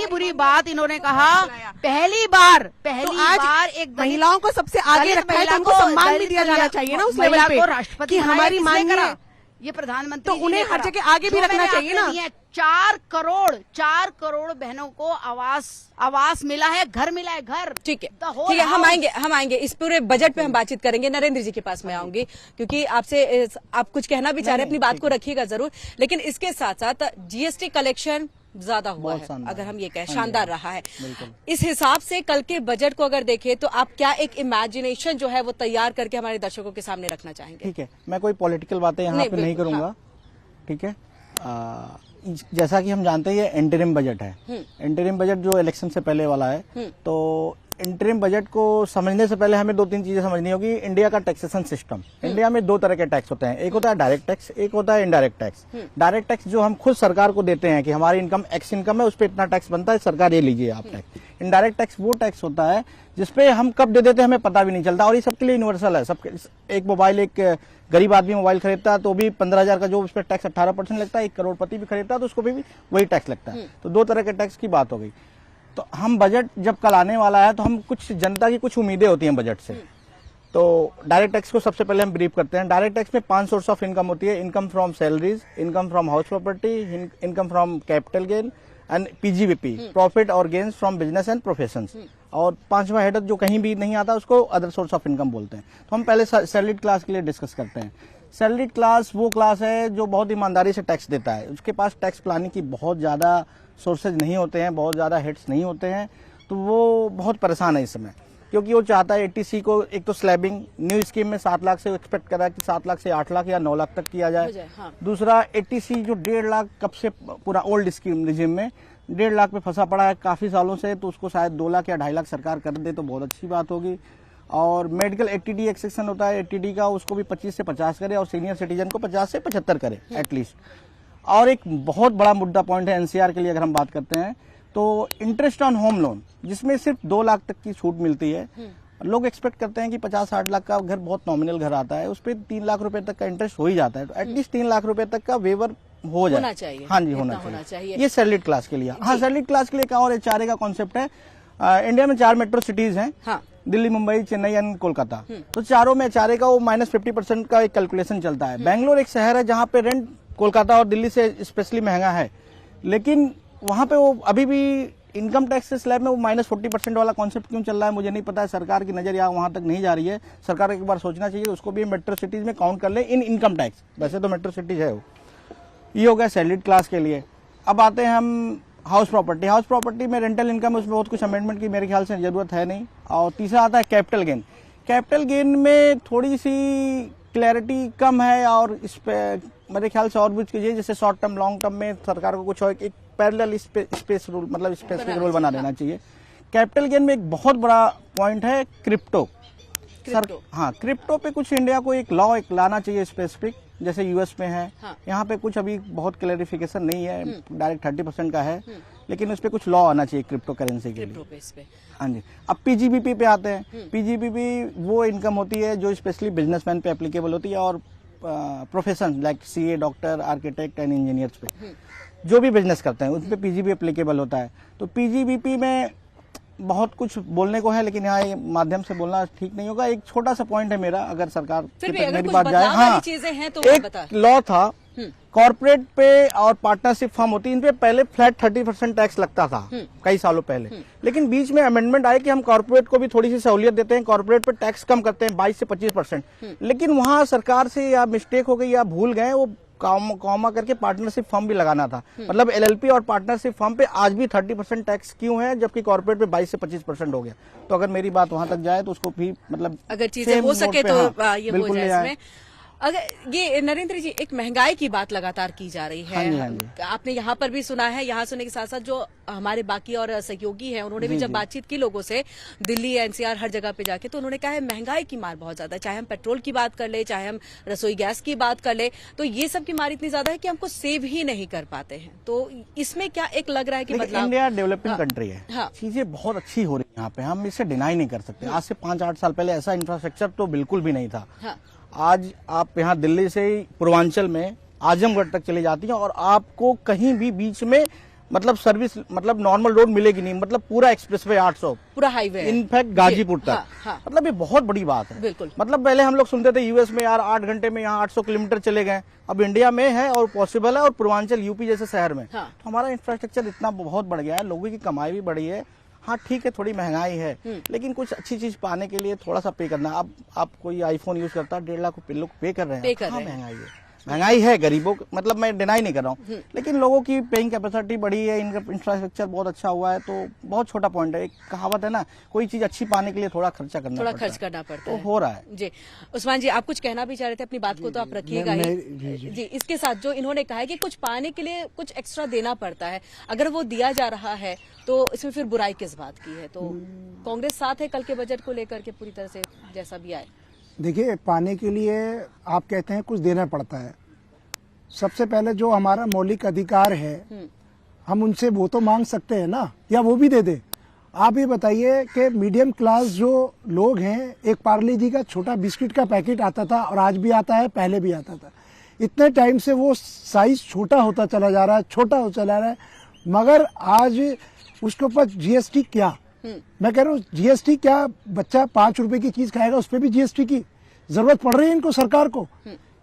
बुरी बात इन्होंने कहा। पहली बार एक महिलाओं को सबसे आगे रखा है, तो उनको सम्मान भी दिया जाना चाहिए ना उस लेवल पे, राष्ट्रपति कि हमारी माननीय, ये प्रधानमंत्री तो उन्हें हर जगह आगे भी रखना चाहिए ना। 4 करोड़ बहनों को आवास मिला है, घर मिला है, घर। ठीक है, हम आएंगे इस पूरे बजट पे हम बातचीत करेंगे। नरेंद्र जी के पास मैं आऊंगी क्योंकि आपसे आप कुछ कहना भी चाह रहे हैं, अपनी बात को रखिएगा जरूर, लेकिन इसके साथ साथ जीएसटी कलेक्शन ज्यादा हुआ है, अगर हम ये कहें शानदार रहा है। इस हिसाब से कल के बजट को अगर देखें तो आप क्या एक इमेजिनेशन जो है वो तैयार करके हमारे दर्शकों के सामने रखना चाहेंगे? ठीक है, मैं कोई पॉलिटिकल बातें यहाँ पे नहीं करूंगा। ठीक है, जैसा कि हम जानते हैं ये इंटरिम बजट है। इंटरिम बजट जो इलेक्शन से पहले वाला है, तो इंटरिम बजट को समझने से पहले हमें 2-3 चीजें समझनी होगी। इंडिया का टैक्सेशन सिस्टम, इंडिया में 2 तरह के टैक्स होते हैं, एक होता है डायरेक्ट टैक्स, एक होता है इनडायरेक्ट टैक्स। डायरेक्ट टैक्स जो हम खुद सरकार को देते हैं कि हमारी इनकम एक्स इनकम है, उस पर इतना टैक्स बनता है, सरकार ये लीजिए आप टैक्स। इनडायरेक्ट टैक्स वो टैक्स होता है जिसपे हम कब दे देते हैं हमें पता भी नहीं चलता, और ये सबके लिए यूनिवर्सल है। सबके एक मोबाइल, एक गरीब आदमी मोबाइल खरीदता है तो भी 15,000 का जो उस पर टैक्स 18% लगता है, एक करोड़पति भी खरीदता है तो उसको भी वही टैक्स लगता है। तो 2 तरह के टैक्स की बात हो गई। तो हम बजट जब कल आने वाला है तो हम कुछ जनता की कुछ उम्मीदें होती हैं बजट से। तो डायरेक्ट टैक्स को सबसे पहले हम ब्रीफ करते हैं। डायरेक्ट टैक्स में 5 सोर्स ऑफ इनकम होती है, income from salaries, income from house property, income from capital gain and PGBP, profit और gains from business and professions. और 5वां हेडर जो कहीं भी नहीं आता उसको अदर सोर्स ऑफ इनकम बोलते हैं। तो हम पहले सैलरीड क्लास के लिए डिस्कस करते हैं। सैलरीड क्लास वो क्लास है जो बहुत ईमानदारी से टैक्स देता है, उसके पास टैक्स प्लानिंग की बहुत ज्यादा सोर्सेज नहीं होते हैं, बहुत ज्यादा हेड्स नहीं होते हैं, तो वो बहुत परेशान है इस समय, क्योंकि वो चाहता है 80C को एक तो स्लैबिंग न्यू स्कीम में 7 लाख से एक्सपेक्ट कर रहा है कि 7 लाख से 8 लाख या 9 लाख तक किया जाए। दूसरा 80C जो 1.5 लाख कब से पूरा ओल्ड स्कीम रिजिम में 1.5 लाख पे फंसा पड़ा है काफी सालों से, तो उसको शायद 2 लाख या 2.5 लाख सरकार कर दे तो बहुत अच्छी बात होगी। और मेडिकल 80D एक सेक्शन होता है 80D का, उसको भी 25 से 50 करे और सीनियर सिटीजन को 50 से 75 करे एटलीस्ट। और एक बहुत बड़ा मुद्दा पॉइंट है एनसीआर के लिए अगर हम बात करते हैं तो इंटरेस्ट ऑन होम लोन, जिसमें सिर्फ 2 लाख तक की छूट मिलती है। लोग एक्सपेक्ट करते हैं कि 50-60 लाख का घर बहुत नॉमिनल घर आता है, उस पर 3 लाख रुपए तक का इंटरेस्ट हो ही जाता है, तो एटलीस्ट 3 लाख रुपए तक का वेवर हो जाए। हाँ जी, होना चाहिए। ये सैलरीड क्लास के लिए। हाँ, सैलरीड क्लास के लिए क्या और HRA का कॉन्सेप्ट है। इंडिया में 4 मेट्रो सिटीज हैं, दिल्ली, मुंबई, चेन्नई एंड कोलकाता। तो चारों में HRA का वो -50% का एक कैलकुलेशन चलता है। बैंगलोर एक शहर है जहाँ पे रेंट कोलकाता और दिल्ली से स्पेशली महंगा है, लेकिन वहां पे वो अभी भी इनकम टैक्स के स्लैब में वो -40% वाला कॉन्सेप्ट क्यों चल रहा है मुझे नहीं पता है। सरकार की नजर यहाँ वहां तक नहीं जा रही है। सरकार को एक बार सोचना चाहिए, उसको भी मेट्रो सिटीज में काउंट कर ले इन इनकम टैक्स। वैसे तो मेट्रो सिटीज है वो। ये हो गया सैलरीड क्लास के लिए। अब आते हैं हम हाउस प्रॉपर्टी। हाउस प्रॉपर्टी में रेंटल इनकम, उसमें बहुत कुछ अमेंडमेंट की मेरे ख्याल से जरूरत है नहीं। और तीसरा आता है कैपिटल गेन। कैपिटल गेन में थोड़ी सी क्लैरिटी कम है और इस पे मेरे ख्याल से और कुछ कीजिए, जैसे शॉर्ट टर्म लॉन्ग टर्म में सरकार को कुछ एक पैरेलल स्पेस रूल, मतलब स्पेसिफिक रूल बना देना चाहिए। कैपिटल गेन में एक बहुत बड़ा पॉइंट है क्रिप्टो। हाँ, क्रिप्टो पे कुछ इंडिया को एक लॉ लाना चाहिए स्पेसिफिक, जैसे यूएस में है। यहाँ पे कुछ अभी बहुत क्लैरिफिकेशन नहीं है, डायरेक्ट 30% का है, लेकिन उस पर कुछ लॉ आना चाहिए क्रिप्टो करेंसी के लिए। हाँ जी। अब पीजीबीपी पे आते हैं। पीजीबीपी वो इनकम होती है जो स्पेशली बिजनेसमैन पे एप्लीकेबल होती है और profession like CA, doctor, architect and engineers पे जो भी बिजनेस करते हैं उस पर पीजीबी एप्लीकेबल होता है। तो पीजीबीपी में बहुत कुछ बोलने को है, लेकिन यहाँ ये माध्यम से बोलना ठीक नहीं होगा। एक छोटा सा पॉइंट है मेरा, अगर सरकार फिर भी तक अगर मेरी कुछ बात जाए। बदलाव वाली चीजें हैं तो एक बता। लॉ था, कॉर्पोरेट पे और पार्टनरशिप फर्म होती है, इन पे पहले फ्लैट 30% टैक्स लगता था कई सालों पहले, लेकिन बीच में अमेंडमेंट आया कि हम कॉर्पोरेट को भी थोड़ी सी सहूलियत देते हैं, कॉर्पोरेट पे टैक्स कम करते हैं 22 से 25%। लेकिन वहां सरकार से या मिस्टेक हो गई या भूल गए, वो कॉमा करके पार्टनरशिप फर्म भी लगाना था। मतलब एलएलपी और पार्टनरशिप फर्म पे आज भी 30% टैक्स क्यों है, जबकि कॉर्पोरेट पे 22 से 25% हो गया। तो अगर मेरी बात वहां तक जाए तो उसको भी मतलब अगर चीजें हो सके तो ये हो जाए इसमें। अगर ये नरेंद्र जी, एक महंगाई की बात लगातार की जा रही है, हाँ जी। आपने यहाँ पर भी सुना है, यहाँ सुनने के साथ साथ जो हमारे बाकी और सहयोगी हैं उन्होंने भी जब बातचीत की लोगों से दिल्ली एनसीआर हर जगह पे जाके, तो उन्होंने कहा है महंगाई की मार बहुत ज्यादा है। चाहे हम पेट्रोल की बात कर ले, चाहे हम रसोई गैस की बात कर ले, तो ये सब की मार इतनी ज्यादा है कि हमको सेव ही नहीं कर पाते हैं। तो इसमें क्या एक लग रहा है कि बदलाव। इंडिया डेवलपिंग कंट्री है, चीजें बहुत अच्छी हो रही है यहाँ पे, हम इसे डिनाई नहीं कर सकते। आज से 5-8 साल पहले ऐसा इंफ्रास्ट्रक्चर तो बिल्कुल भी नहीं था। आज आप यहाँ दिल्ली से पूर्वांचल में आजमगढ़ तक चले जाती हैं और आपको कहीं भी बीच में मतलब सर्विस मतलब नॉर्मल रोड मिलेगी नहीं, मतलब पूरा एक्सप्रेसवे 800 पूरा हाईवे, इनफैक्ट गाजीपुर तक। मतलब ये बहुत बड़ी बात है। बिल्कुल। मतलब पहले हम लोग सुनते थे यूएस में यार 8 घंटे में यहाँ 800 किलोमीटर चले गए, अब इंडिया में है और पॉसिबल है, और पूर्वांचल यूपी जैसे शहर में तो हमारा इंफ्रास्ट्रक्चर इतना बहुत बढ़ गया है, लोगों की कमाई भी बढ़ी है। हाँ ठीक है, थोड़ी महंगाई है, लेकिन कुछ अच्छी चीज पाने के लिए थोड़ा सा पे करना। अब आप कोई आईफोन यूज करता है 1.5 लाख लोग पे कर रहे हैं, हाँ महंगाई है, महंगाई है गरीबों, मतलब मैं डिनाई नहीं कर रहा हूँ, लेकिन लोगों की पेइंग कैपेसिटी बढ़ी है, इनका इंफ्रास्ट्रक्चर बहुत अच्छा हुआ है। तो बहुत छोटा पॉइंट है, एक कहावत है ना, कोई चीज अच्छी पाने के लिए थोड़ा खर्चा करना पड़ता है, खर्च करना पड़ता है, तो हो रहा है। जी उस्मान जी, आप कुछ कहना भी चाह रहे थे, अपनी बात को तो आप रखिएगा ही। जी, इसके साथ जो इन्होंने कहा है कि कुछ पाने के लिए कुछ एक्स्ट्रा देना पड़ता है, अगर वो दिया जा रहा है तो इसमें फिर बुराई किस बात की है। तो कांग्रेस साथ है कल के बजट को लेकर के पूरी तरह से, जैसा भी आए। देखिए, पाने के लिए आप कहते हैं कुछ देना पड़ता है। सबसे पहले जो हमारा मौलिक अधिकार है, हम उनसे वो तो मांग सकते हैं ना, या वो भी दे दे। आप ये बताइए कि मीडियम क्लास जो लोग हैं, एक पार्ले जी का छोटा बिस्किट का पैकेट आता था और आज भी आता है, पहले भी आता था, इतने टाइम से वो साइज छोटा होता चला जा रहा है, छोटा होता चला रहा है, मगर आज उसके ऊपर जीएसटी क्या, मैं कह रहा हूँ जीएसटी क्या, बच्चा 5 रुपए की चीज खाएगा उस पर भी जीएसटी की जरूरत पड़ रही है इनको, सरकार को।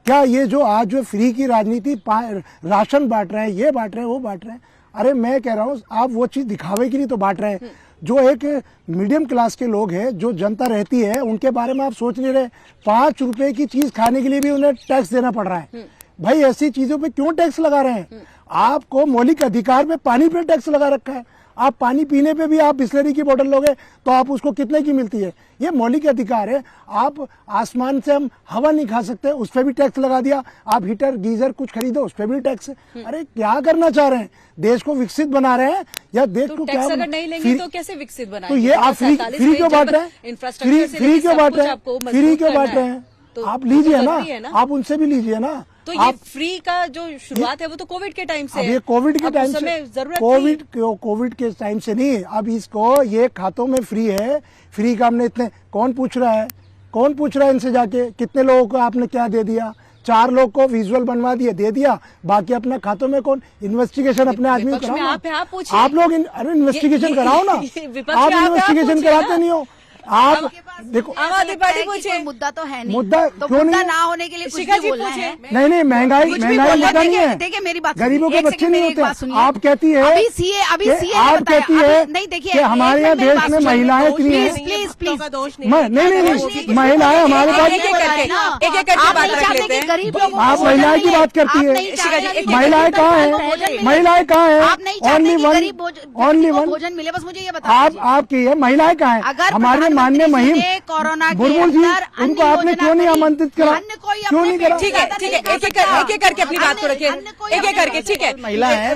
क्या ये जो आज जो फ्री की राजनीति, राशन बांट रहे हैं, ये बांट रहे हैं, वो बांट रहे हैं, अरे मैं कह रहा हूँ आप वो चीज दिखावे के लिए तो बांट रहे हैं। जो एक मीडियम क्लास के लोग हैं, जो जनता रहती है, उनके बारे में आप सोच नहीं रहे। 5 रुपए की चीज खाने के लिए भी उन्हें टैक्स देना पड़ रहा है। भाई ऐसी चीजों पे क्यों टैक्स लगा रहे हैं? आपको मौलिक अधिकार में पानी पे टैक्स लगा रखा है। आप पानी पीने पे भी आप बिस्लरी की बोतल लोगे तो आप उसको कितने की मिलती है? ये मौलिक अधिकार है। आप आसमान से हम हवा नहीं खा सकते, उस पर भी टैक्स लगा दिया। आप हीटर गीजर कुछ खरीदो, उस पर भी टैक्स। अरे क्या करना चाह रहे हैं? देश को विकसित बना रहे हैं या देश को क्या? अगर नहीं लेंगे तो कैसे विकसित बनाएंगे? तो ये आप फ्री क्यों बांट रहे हैं? फ्री क्यों बांट रहे हैं? फ्री क्यों बांट रहे हैं? आप लीजिए ना, आप उनसे भी लीजिए ना। तो ये फ्री का जो शुरुआत है वो तो कोविड के टाइम से है। ये कोविड के टाइम से, कोविड के टाइम से नहीं, अब इसको ये खातों में फ्री है। फ्री का हमने इतने, कौन पूछ रहा है? कौन पूछ रहा है इनसे जाके? कितने लोगों को आपने क्या दे दिया? 4 लोग को विजुअल बनवा दिए, दे दिया, बाकी अपने खातों में कौन? इन्वेस्टिगेशन अपने आदमी को कराओ। आप लोग अरे इन्वेस्टिगेशन कराओ ना, आप इन्वेस्टिगेशन कराते नहीं हो। आप देखो, आम आदमी पार्टी पूछे, मुद्दा तो है नहीं, मुद्दा तो क्यों मुद्दा नहीं ना होने के लिए कुछ भी बोलना है। नहीं, महंगाई मुद्दा नहीं है। देखिए मेरी बात, गरीबों के बच्चे नहीं होते। आप कहती है, अभी सीए आप कहती है नहीं, देखिए कि हमारे यहाँ देश में महिलाएं इतनी है। प्लीज नहीं, महिलाएं हमारे पास, आप महिलाएं की बात करती है। महिलाएं कहाँ है? महिलाएं कहाँ है? ओनली वन भोजन मिले, बस मुझे ये बताइए। आपकी है, महिलाएं कहाँ है? हमारे माननीय महिम बुलबुल जी, उनको आपने क्यों नहीं आमंत्रित करा? क्यों नहीं करा? ठीक है, एक एक करके अपनी बात को रखिए, एक एक करके। ठीक है, महिला है,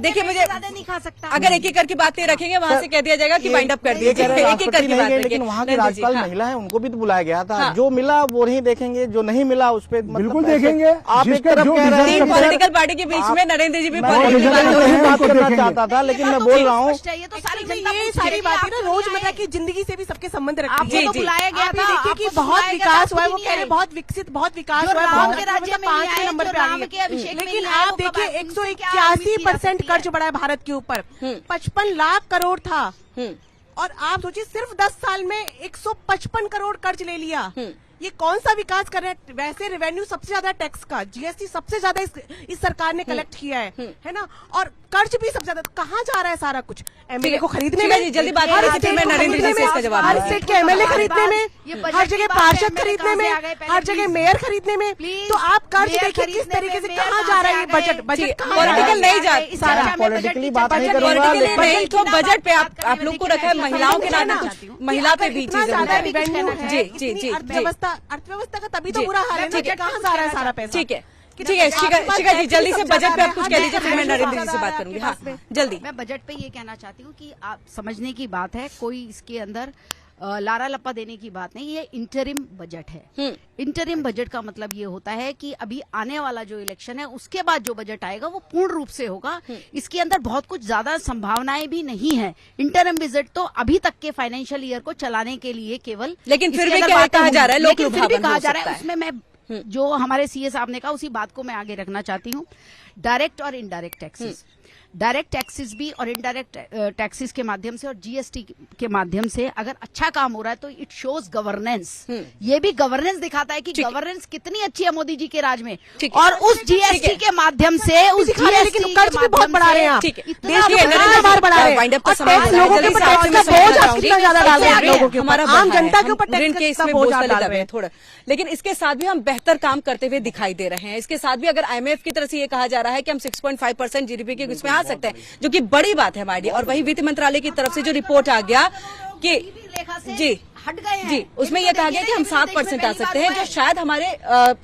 देखिए मुझे नहीं खा सकता। अगर एक एक करके बातें रखेंगे वहाँ से कह दिया जाएगा कि वाइंड अप कर दिए। एक एक करके बात, लेकिन वहाँ की राज्यपाल महिला है, उनको भी तो बुलाया गया था। जो मिला वो नहीं देखेंगे, जो नहीं मिला उस पर बिल्कुल देखेंगे। आप एक तरफ कह रहे हैं पॉलिटिकल पार्टी के बीच में नरेंद्र जी भी बात करना चाहता था, लेकिन मैं बोल रहा हूँ ये तो सारी बातें ना रोजमर्रा की जिंदगी से भी सबके संबंध रखती है। आपको तो बुलाया गया था, देखिए कि बहुत विकास हुआ है, वो कह रहे बहुत विकसित, बहुत विकास हुआ है, राम के राज्य में 5वें नंबर पे आ रही है। लेकिन आप देखिए 181% कर्ज बढ़ा है भारत के ऊपर। 55 लाख करोड़ था और आप सोचिए सिर्फ 10 साल में 155 करोड़ कर्ज ले लिया। ये कौन सा विकास कर रहे हैं? वैसे रेवेन्यू सबसे ज्यादा टैक्स का, जीएसटी सबसे ज्यादा इस सरकार ने कलेक्ट किया है ना, और कर्ज भी सबसे ज्यादा। कहाँ जा रहा है सारा कुछ? एमएलए को खरीदने में, जल्दी बात करें, मैं नरेंद्र जी से इसका जवाब हर स्टेट के एमएलए खरीदने में, हर जगह पार्षद खरीदने में, हर जगह मेयर खरीदने में। तो आप कर्ज देखिए किस तरीके से कहाँ जा रहा है ये बजट। पॉलिटिकल नहीं जा सारा, पॉलिटिकली बात नहीं बजट तो बजट पे आप लोग को रखा है महिलाओं के नाते, महिला पे भी चीजें। जी, अर्थव्यवस्था का तभी तो बुरा हाल है ना, कहाँ जा रहा है सारा पैसा। ठीक है शिखा जी, जल्दी से बजट पे आप कुछ कह दीजिए, फिर मैं नरेंद्र जी से बात करूंगी। हाँ जल्दी। मैं बजट पे ये कहना चाहती हूँ कि आप समझने की बात है, कोई इसके अंदर लारा लप्पा देने की बात नहीं, ये इंटरिम बजट है। इंटरिम बजट का मतलब ये होता है कि अभी आने वाला जो इलेक्शन है उसके बाद जो बजट आएगा वो पूर्ण रूप से होगा। इसके अंदर बहुत कुछ ज्यादा संभावनाएं भी नहीं है। इंटरिम बजट तो अभी तक के फाइनेंशियल ईयर को चलाने के लिए केवल, लेकिन फिर भी क्या कहा जा रहा है, लेकिन फिर भी कहा जा रहा है, उसमें मैं जो हमारे सीए साहब ने कहा उसी बात को मैं आगे रखना चाहती हूँ। डायरेक्ट और इनडायरेक्ट टैक्सेस, डायरेक्ट टैक्सेस भी और इनडायरेक्ट टैक्सेस के माध्यम से और जीएसटी के माध्यम से अगर अच्छा काम हो रहा है तो इट शोज गवर्नेंस। ये भी गवर्नेंस दिखाता है कि गवर्नेंस कितनी अच्छी है मोदी जी के राज में। और उस जीएसटी के माध्यम से, उस जीएसटी के कर्ज भी बहुत बढ़ा रहे हैं आप, देश के बार बढ़ा रहे हैं, लोगों के ऊपर टैक्स का बोझ आप कितना ज्यादा डाल रहे हैं, लोगों के ऊपर, आम जनता के ऊपर टैक्स का बोझ डाल रहे हैं थोड़ा। लेकिन इसके साथ भी हम बेहतर काम करते हुए दिखाई दे रहे हैं। इसके साथ भी अगर आईएमएफ की तरफ से ये कहा जा रहा है कि हम 6.5% जीडीपी के इसमें आ सकते हैं, जो कि बड़ी बात है हमारी। और वही वित्त मंत्रालय की तरफ से जो रिपोर्ट आ गया कि जी हट गए हैं, जी, उसमें यह कहा गया कि हम 7% आ सकते हैं, जो शायद हमारे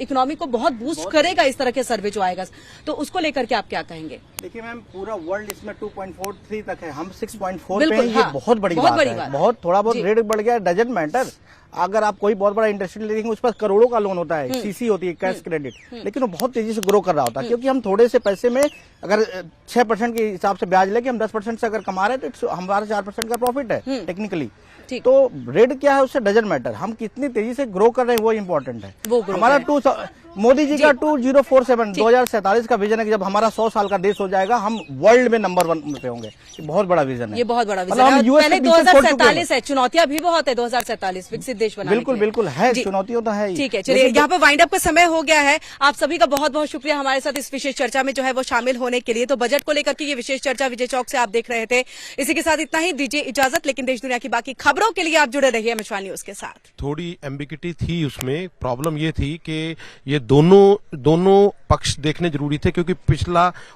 इकोनॉमी को बहुत बूस्ट करेगा। इस तरह के सर्वे जो आएगा, तो उसको लेकर के आप क्या कहेंगे? देखिए मैम, पूरा वर्ल्ड इसमें 2.43 तक है, हम 6.4 बिल्कुल, पे हैं। ये बहुत बड़ी बात है। बहुत थोड़ा बहुत जी। रेट बढ़ गया, डजंट मैटर। अगर आप कोई बहुत बड़ा इंडस्ट्री लेंगे उस पर करोड़ों का लोन होता है, सीसी होती है, कैश क्रेडिट, लेकिन वो बहुत तेजी से ग्रो कर रहा होता है, क्योंकि हम थोड़े से पैसे में अगर 6% के हिसाब से ब्याज लेके हम 10% से अगर कमा रहे हैं तो हमारा 4% का प्रॉफिट है टेक्निकली। तो रेट क्या है उससे डजंट मैटर, हम कितनी तेजी से ग्रो कर रहे हैं वो इम्पोर्टेंट है। हमारा मोदी जी का 2047 2047 का विजन है कि जब हमारा 100 साल का देश हो जाएगा हम वर्ल्ड में नंबर 1 पे होंगे। ये बहुत बड़ा विजन है, ये बहुत बड़ा विजन है। पहले 2047 है, चुनौतियां भी बहुत है 2047 विकसित देश बनाने बिल्कुल बिल्कुल है, चुनौतियां तो है। ठीक है, चलिए यहाँ पे वाइंड अप का समय हो गया है। आप सभी का बहुत बहुत शुक्रिया हमारे साथ इस विशेष चर्चा में जो है वो शामिल होने के लिए। तो बजट को लेकर के ये विशेष चर्चा विजय चौक से आप देख रहे थे। इसी के साथ इतना ही, दीजिए इजाजत, लेकिन देश दुनिया की बाकी खबरों के लिए आप जुड़े रहिए एमएचवान न्यूज के साथ। थोड़ी एम्बिगिटी थी उसमें, प्रॉब्लम ये थी कि ये दोनों पक्ष देखने जरूरी थे, क्योंकि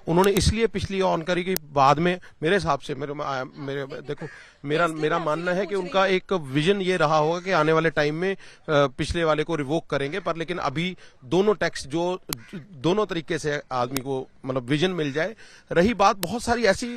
उन्होंने इसलिए पिछली ऑन करी कि बाद में मेरे हिसाब से मेरा मानना है कि उनका एक विजन ये रहा होगा कि आने वाले टाइम में पिछले वाले को रिवोक करेंगे, पर लेकिन अभी दोनों टैक्स जो दोनों तरीके से आदमी को मतलब विजन मिल जाए। रही बात बहुत सारी ऐसी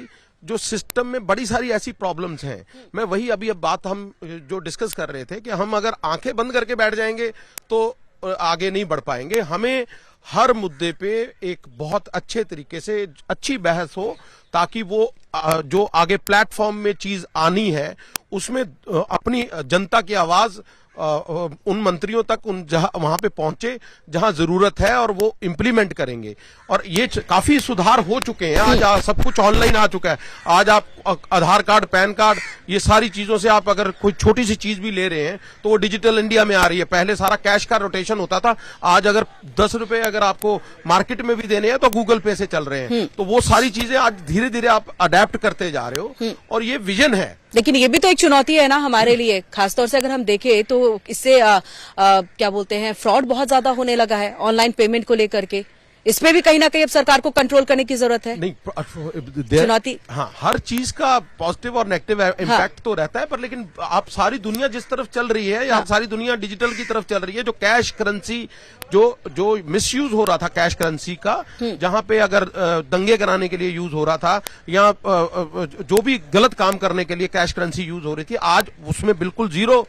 जो सिस्टम में बड़ी सारी ऐसी प्रॉब्लम्स हैं, मैं वही अब बात हम जो डिस्कस कर रहे थे कि हम अगर आंखें बंद करके बैठ जाएंगे तो आगे नहीं बढ़ पाएंगे। हमें हर मुद्दे पे एक बहुत अच्छे तरीके से अच्छी बहस हो, ताकि वो जो आगे प्लेटफॉर्म में चीज आनी है उसमें अपनी जनता की आवाज उन मंत्रियों तक वहां पे पहुंचे जहां जरूरत है, और वो इम्प्लीमेंट करेंगे। और ये काफी सुधार हो चुके हैं। आज सब कुछ ऑनलाइन आ चुका है। आज आप आधार कार्ड, पैन कार्ड, ये सारी चीजों से आप अगर कोई छोटी सी चीज भी ले रहे हैं तो वो डिजिटल इंडिया में आ रही है। पहले सारा कैश का रोटेशन होता था, आज अगर 10 रुपए अगर आपको मार्केट में भी देने हैं तो गूगल पे से चल रहे हैं। तो वो सारी चीजें आज धीरे धीरे आप अडेप्ट करते जा रहे हो, और ये विजन है। लेकिन ये भी तो एक चुनौती है ना हमारे लिए, खासतौर से अगर हम देखें तो इससे क्या बोलते हैं, फ्रॉड बहुत ज्यादा होने लगा है ऑनलाइन पेमेंट को लेकर के। इसमें भी कहीं ना कहीं अब सरकार को कंट्रोल करने की जरूरत है। नहीं, चुनौती, हाँ, हर चीज का पॉजिटिव और नेगेटिव इम्पैक्ट तो रहता है, पर लेकिन आप सारी दुनिया जिस तरफ चल रही है, या सारी दुनिया डिजिटल की तरफ चल रही है, जो कैश करेंसी जो मिसयूज हो रहा था कैश करेंसी का, जहां पे अगर दंगे कराने के लिए यूज हो रहा था, या जो भी गलत काम करने के लिए कैश करेंसी यूज हो रही थी, आज उसमें बिल्कुल जीरो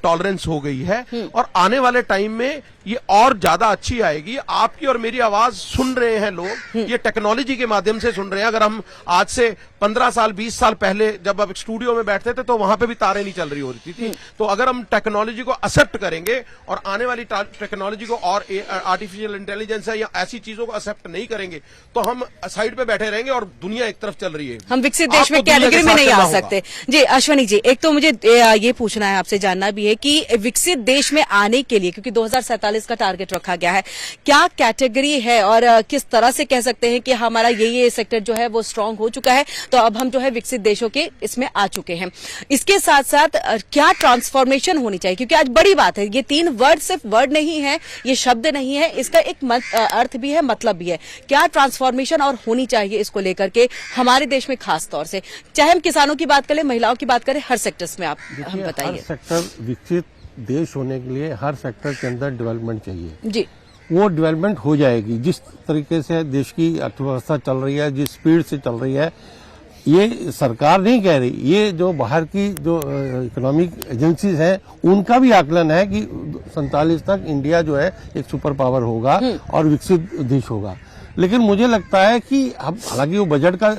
टॉलरेंस हो गई है। और आने वाले टाइम में ये और ज्यादा अच्छी आएगी। आपकी और मेरी आवाज सुन रहे हैं लोग, ये टेक्नोलॉजी के माध्यम से सुन रहे हैं। अगर हम आज से 15 साल 20 साल पहले जब अब स्टूडियो में बैठते थे तो वहां पे भी तारें नहीं चल रही होती थी। तो अगर हम टेक्नोलॉजी को एक्सेप्ट करेंगे और आने वाली टेक्नोलॉजी को और और आर्टिफिशियल इंटेलिजेंस है या ऐसी चीजों को एक्सेप्ट नहीं करेंगे तो हम साइड पे बैठे रहेंगे और दुनिया एक तरफ चल रही है। हम विकसित देश में कैटेगरी में नहीं आ सकते। जी अश्वनी जी, एक तो मुझे ये पूछना है, आपसे जानना भी है कि विकसित देश में आने के लिए, क्योंकि 2047 का टारगेट रखा गया है, क्या कैटेगरी है और किस तरह से कह सकते हैं कि हमारा ये सेक्टर जो है वो स्ट्रांग हो चुका है, तो अब हम जो है विकसित देशों के इसमें आ चुके हैं। इसके साथ साथ क्या ट्रांसफॉर्मेशन होनी चाहिए, क्योंकि आज बड़ी बात है, ये 3 वर्ड सिर्फ वर्ड नहीं है, ये शब्द नहीं है, इसका एक अर्थ भी है, मतलब भी है। क्या ट्रांसफॉर्मेशन और होनी चाहिए इसको लेकर के हमारे देश में, खास तौर से चाहे हम किसानों की बात करें, महिलाओं की बात करें, हर सेक्टर्स में आप हम बताइए। हर सेक्टर विकसित देश होने के लिए हर सेक्टर के अंदर डेवलपमेंट चाहिए जी। वो डेवलपमेंट हो जाएगी जिस तरीके से देश की अर्थव्यवस्था चल रही है, जिस स्पीड से चल रही है। ये सरकार नहीं कह रही, ये जो बाहर की जो इकोनॉमिक एजेंसीज हैं उनका भी आकलन है कि 47 तक इंडिया जो है एक सुपर पावर होगा और विकसित देश होगा। लेकिन मुझे लगता है कि हम, हालांकि वो बजट का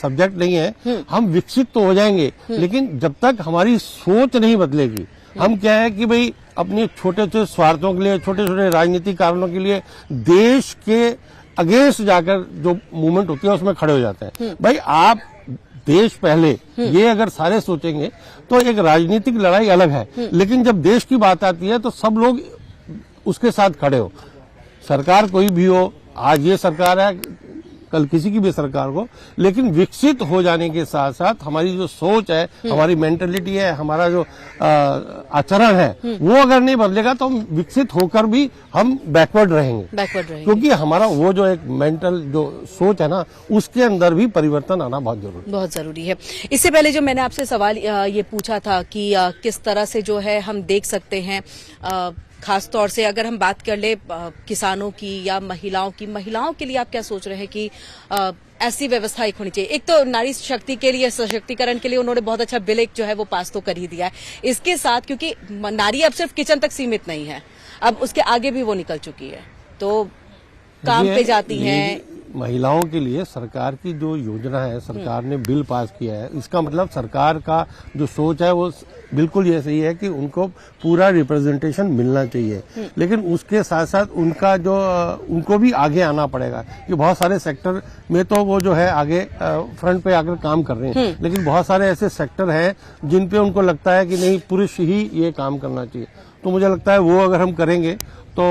सब्जेक्ट नहीं है, हम विकसित तो हो जाएंगे, लेकिन जब तक हमारी सोच नहीं बदलेगी, हम क्या है कि भाई अपने छोटे छोटे स्वार्थों के लिए, छोटे छोटे राजनीतिक कारणों के लिए देश के अगेंस्ट जाकर जो मूवमेंट होती है उसमें खड़े हो जाते हैं। भाई आप देश पहले, ये अगर सारे सोचेंगे तो एक राजनीतिक लड़ाई अलग है, लेकिन जब देश की बात आती है तो सब लोग उसके साथ खड़े हो। सरकार कोई भी हो, आज ये सरकार है, कल किसी की भी सरकार हो, लेकिन विकसित हो जाने के साथ साथ हमारी जो सोच है, हमारी मेंटेलिटी है, हमारा जो आचरण है, वो अगर नहीं बदलेगा तो हम विकसित होकर भी हम बैकवर्ड रहेंगे। क्योंकि हमारा वो जो एक मेंटल जो सोच है ना, उसके अंदर भी परिवर्तन आना बहुत जरूरी है। इससे पहले जो मैंने आपसे सवाल ये पूछा था कि किस तरह से जो है हम देख सकते हैं, खास तौर से अगर हम बात कर ले किसानों की या महिलाओं की, महिलाओं के लिए आप क्या सोच रहे हैं कि ऐसी व्यवस्था एक होनी चाहिए? एक तो नारी शक्ति के लिए, सशक्तिकरण के लिए उन्होंने बहुत अच्छा बिल एक जो है वो पास तो कर ही दिया है। इसके साथ क्योंकि नारी अब सिर्फ किचन तक सीमित नहीं है, अब उसके आगे भी वो निकल चुकी है, तो काम पे जाती हैं। महिलाओं के लिए सरकार की जो योजना है, सरकार ने बिल पास किया है, इसका मतलब सरकार का जो सोच है वो बिल्कुल ये सही है कि उनको पूरा रिप्रेजेंटेशन मिलना चाहिए। लेकिन उसके साथ साथ उनका जो उनको भी आगे आना पड़ेगा कि बहुत सारे सेक्टर में तो वो जो है आगे फ्रंट पे आकर काम कर रहे हैं, लेकिन बहुत सारे ऐसे सेक्टर हैं जिन पे उनको लगता है कि नहीं, पुरुष ही ये काम करना चाहिए। तो मुझे लगता है वो अगर हम करेंगे तो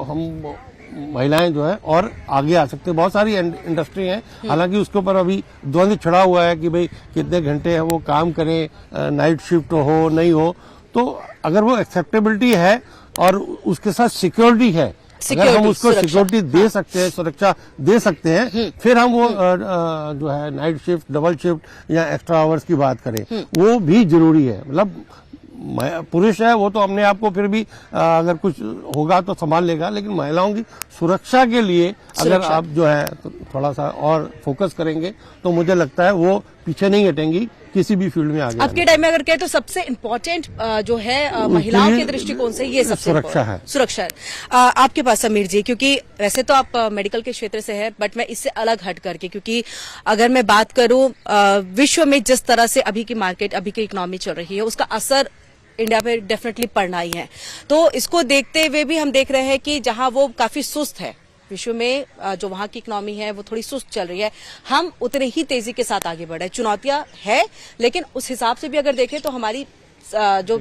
हम महिलाएं जो है और आगे आ सकते हैं। बहुत सारी इंडस्ट्री है, हालांकि उसके ऊपर अभी द्वंद्व छिड़ा हुआ है कि भाई कितने घंटे वो काम करें, नाइट शिफ्ट हो नहीं हो। तो अगर वो एक्सेप्टेबिलिटी है और उसके साथ सिक्योरिटी है, अगर हम उसको सिक्योरिटी दे सकते हैं, सुरक्षा दे सकते हैं, फिर हम वो जो है नाइट शिफ्ट, डबल शिफ्ट या एक्स्ट्रा आवर्स की बात करें, वो भी जरूरी है। मतलब पुरुष है वो तो अपने आप को फिर भी अगर कुछ होगा तो संभाल लेगा, लेकिन महिलाओं की सुरक्षा के लिए अगर आप जो है तो थोड़ा सा और फोकस करेंगे तो मुझे लगता है वो पीछे नहीं हटेंगी किसी भी फील्ड में आगे। आपके टाइम में अगर कहें तो सबसे इम्पोर्टेंट जो है महिलाओं के दृष्टिकोण से ये सबसे सुरक्षा है। सुरक्षा। आपके पास समीर जी, क्योंकि वैसे तो आप मेडिकल के क्षेत्र से है, बट मैं इससे अलग हट करके, क्योंकि अगर मैं बात करूं विश्व में जिस तरह से अभी की मार्केट, अभी की इकोनॉमी चल रही है, उसका असर इंडिया पे डेफिनेटली पड़ना ही है। तो इसको देखते हुए भी हम देख रहे हैं कि जहां वो काफी सुस्त है, विश्व में जो वहां की इकोनॉमी है वो थोड़ी सुस्त चल रही है, हम उतने ही तेजी के साथ आगे बढ़ रहे हैं। चुनौतियां है, लेकिन उस हिसाब से भी अगर देखें तो हमारी जो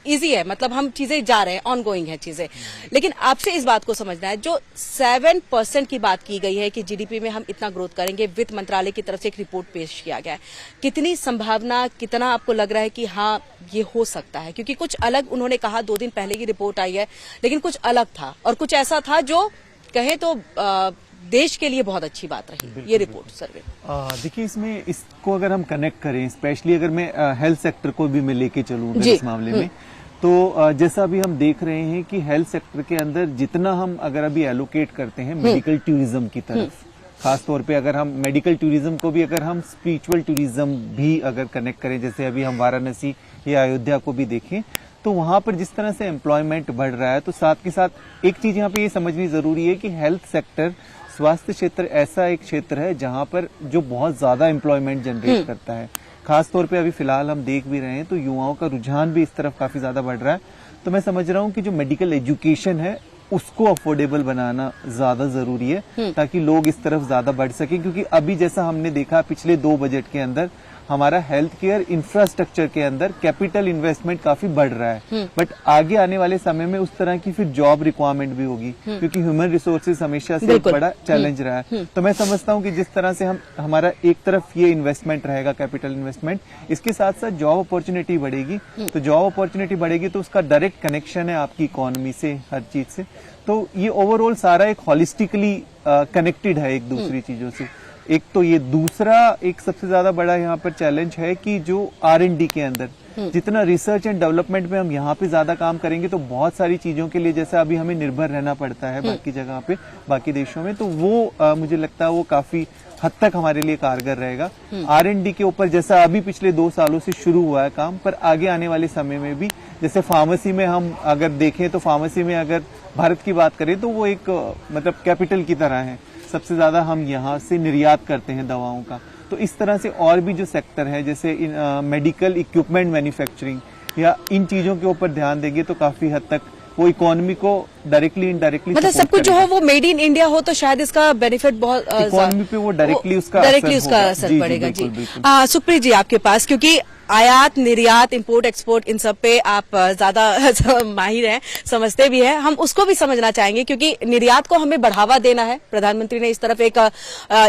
इजी है, मतलब हम चीजें जा रहे हैं, ऑन गोइंग है चीजें। लेकिन आपसे इस बात को समझना है, जो 7% की बात की गई है कि जीडीपी में हम इतना ग्रोथ करेंगे, वित्त मंत्रालय की तरफ से एक रिपोर्ट पेश किया गया है, कितनी संभावना, कितना आपको लग रहा है कि हाँ ये हो सकता है? क्योंकि कुछ अलग उन्होंने कहा, 2 दिन पहले की रिपोर्ट आई है, लेकिन कुछ अलग था और कुछ ऐसा था जो कहे तो देश के लिए बहुत अच्छी बात रही ये रिपोर्ट सर्वे। देखिए, इसमें इसको अगर हम कनेक्ट करें, स्पेशली अगर मैं हेल्थ सेक्टर को भी मैं लेके चलूँ इस मामले में, तो जैसा अभी हम देख रहे हैं कि हेल्थ सेक्टर के अंदर जितना हम अगर अभी एलोकेट करते हैं मेडिकल टूरिज्म की तरफ, खास तौर पे अगर हम मेडिकल टूरिज्म को भी अगर हम स्पिरिचुअल टूरिज्म भी अगर कनेक्ट करें, जैसे अभी हम वाराणसी या अयोध्या को भी देखें, तो वहां पर जिस तरह से एम्प्लॉयमेंट बढ़ रहा है, तो साथ के साथ एक चीज यहाँ पे ये समझनी जरूरी है कि हेल्थ सेक्टर, स्वास्थ्य क्षेत्र ऐसा एक क्षेत्र है जहां पर जो बहुत ज्यादा एम्प्लॉयमेंट जनरेट करता है। खास तौर पे अभी फिलहाल हम देख भी रहे हैं तो युवाओं का रुझान भी इस तरफ काफी ज्यादा बढ़ रहा है। तो मैं समझ रहा हूँ कि जो मेडिकल एजुकेशन है उसको अफोर्डेबल बनाना ज्यादा जरूरी है ताकि लोग इस तरफ ज्यादा बढ़ सके, क्योंकि अभी जैसा हमने देखा पिछले 2 बजट के अंदर हमारा हेल्थ केयर इंफ्रास्ट्रक्चर के अंदर कैपिटल इन्वेस्टमेंट काफी बढ़ रहा है, बट आगे आने वाले समय में उस तरह की फिर जॉब रिक्वायरमेंट भी होगी, क्योंकि ह्यूमन रिसोर्सेज हमेशा से एक बड़ा चैलेंज रहा है। तो मैं समझता हूं कि जिस तरह से हमारा एक तरफ ये इन्वेस्टमेंट रहेगा, कैपिटल इन्वेस्टमेंट, इसके साथ साथ जॉब अपॉर्चुनिटी बढ़ेगी। तो जॉब अपॉर्चुनिटी बढ़ेगी तो उसका डायरेक्ट कनेक्शन है आपकी इकोनॉमी से, हर चीज से। तो ये ओवरऑल सारा एक हॉलिस्टिकली कनेक्टेड है एक दूसरी चीजों से। एक तो ये, दूसरा एक सबसे ज्यादा बड़ा यहाँ पर चैलेंज है कि जो R&D के अंदर जितना रिसर्च एंड डेवलपमेंट में हम यहाँ पे ज्यादा काम करेंगे तो बहुत सारी चीजों के लिए जैसे अभी हमें निर्भर रहना पड़ता है बाकी जगह पे, बाकी देशों में, तो वो मुझे लगता है वो काफी हद तक हमारे लिए कारगर रहेगा। R&D के ऊपर जैसा अभी पिछले 2 सालों से शुरू हुआ है काम, पर आगे आने वाले समय में भी, जैसे फार्मेसी में हम अगर देखें तो फार्मेसी में अगर भारत की बात करें तो वो एक मतलब कैपिटल की तरह है, सबसे ज्यादा हम यहाँ से निर्यात करते हैं दवाओं का। तो इस तरह से और भी जो सेक्टर है जैसे मेडिकल इक्विपमेंट मैन्युफैक्चरिंग या इन चीजों के ऊपर ध्यान देंगे तो काफी हद तक वो इकोनॉमी को डायरेक्टली इनडायरेक्टली, मतलब सब कुछ जो है वो मेड इन इंडिया हो तो शायद इसका बेनिफिट बहुत इकोनॉमी पे वो डायरेक्टली उसका असर पड़ेगा। जी सुप्रीत जी आपके पास, क्योंकि आयात निर्यात इंपोर्ट एक्सपोर्ट इन सब पे आप ज्यादा माहिर हैं, समझते भी हैं, हम उसको भी समझना चाहेंगे क्योंकि निर्यात को हमें बढ़ावा देना है। प्रधानमंत्री ने इस तरफ एक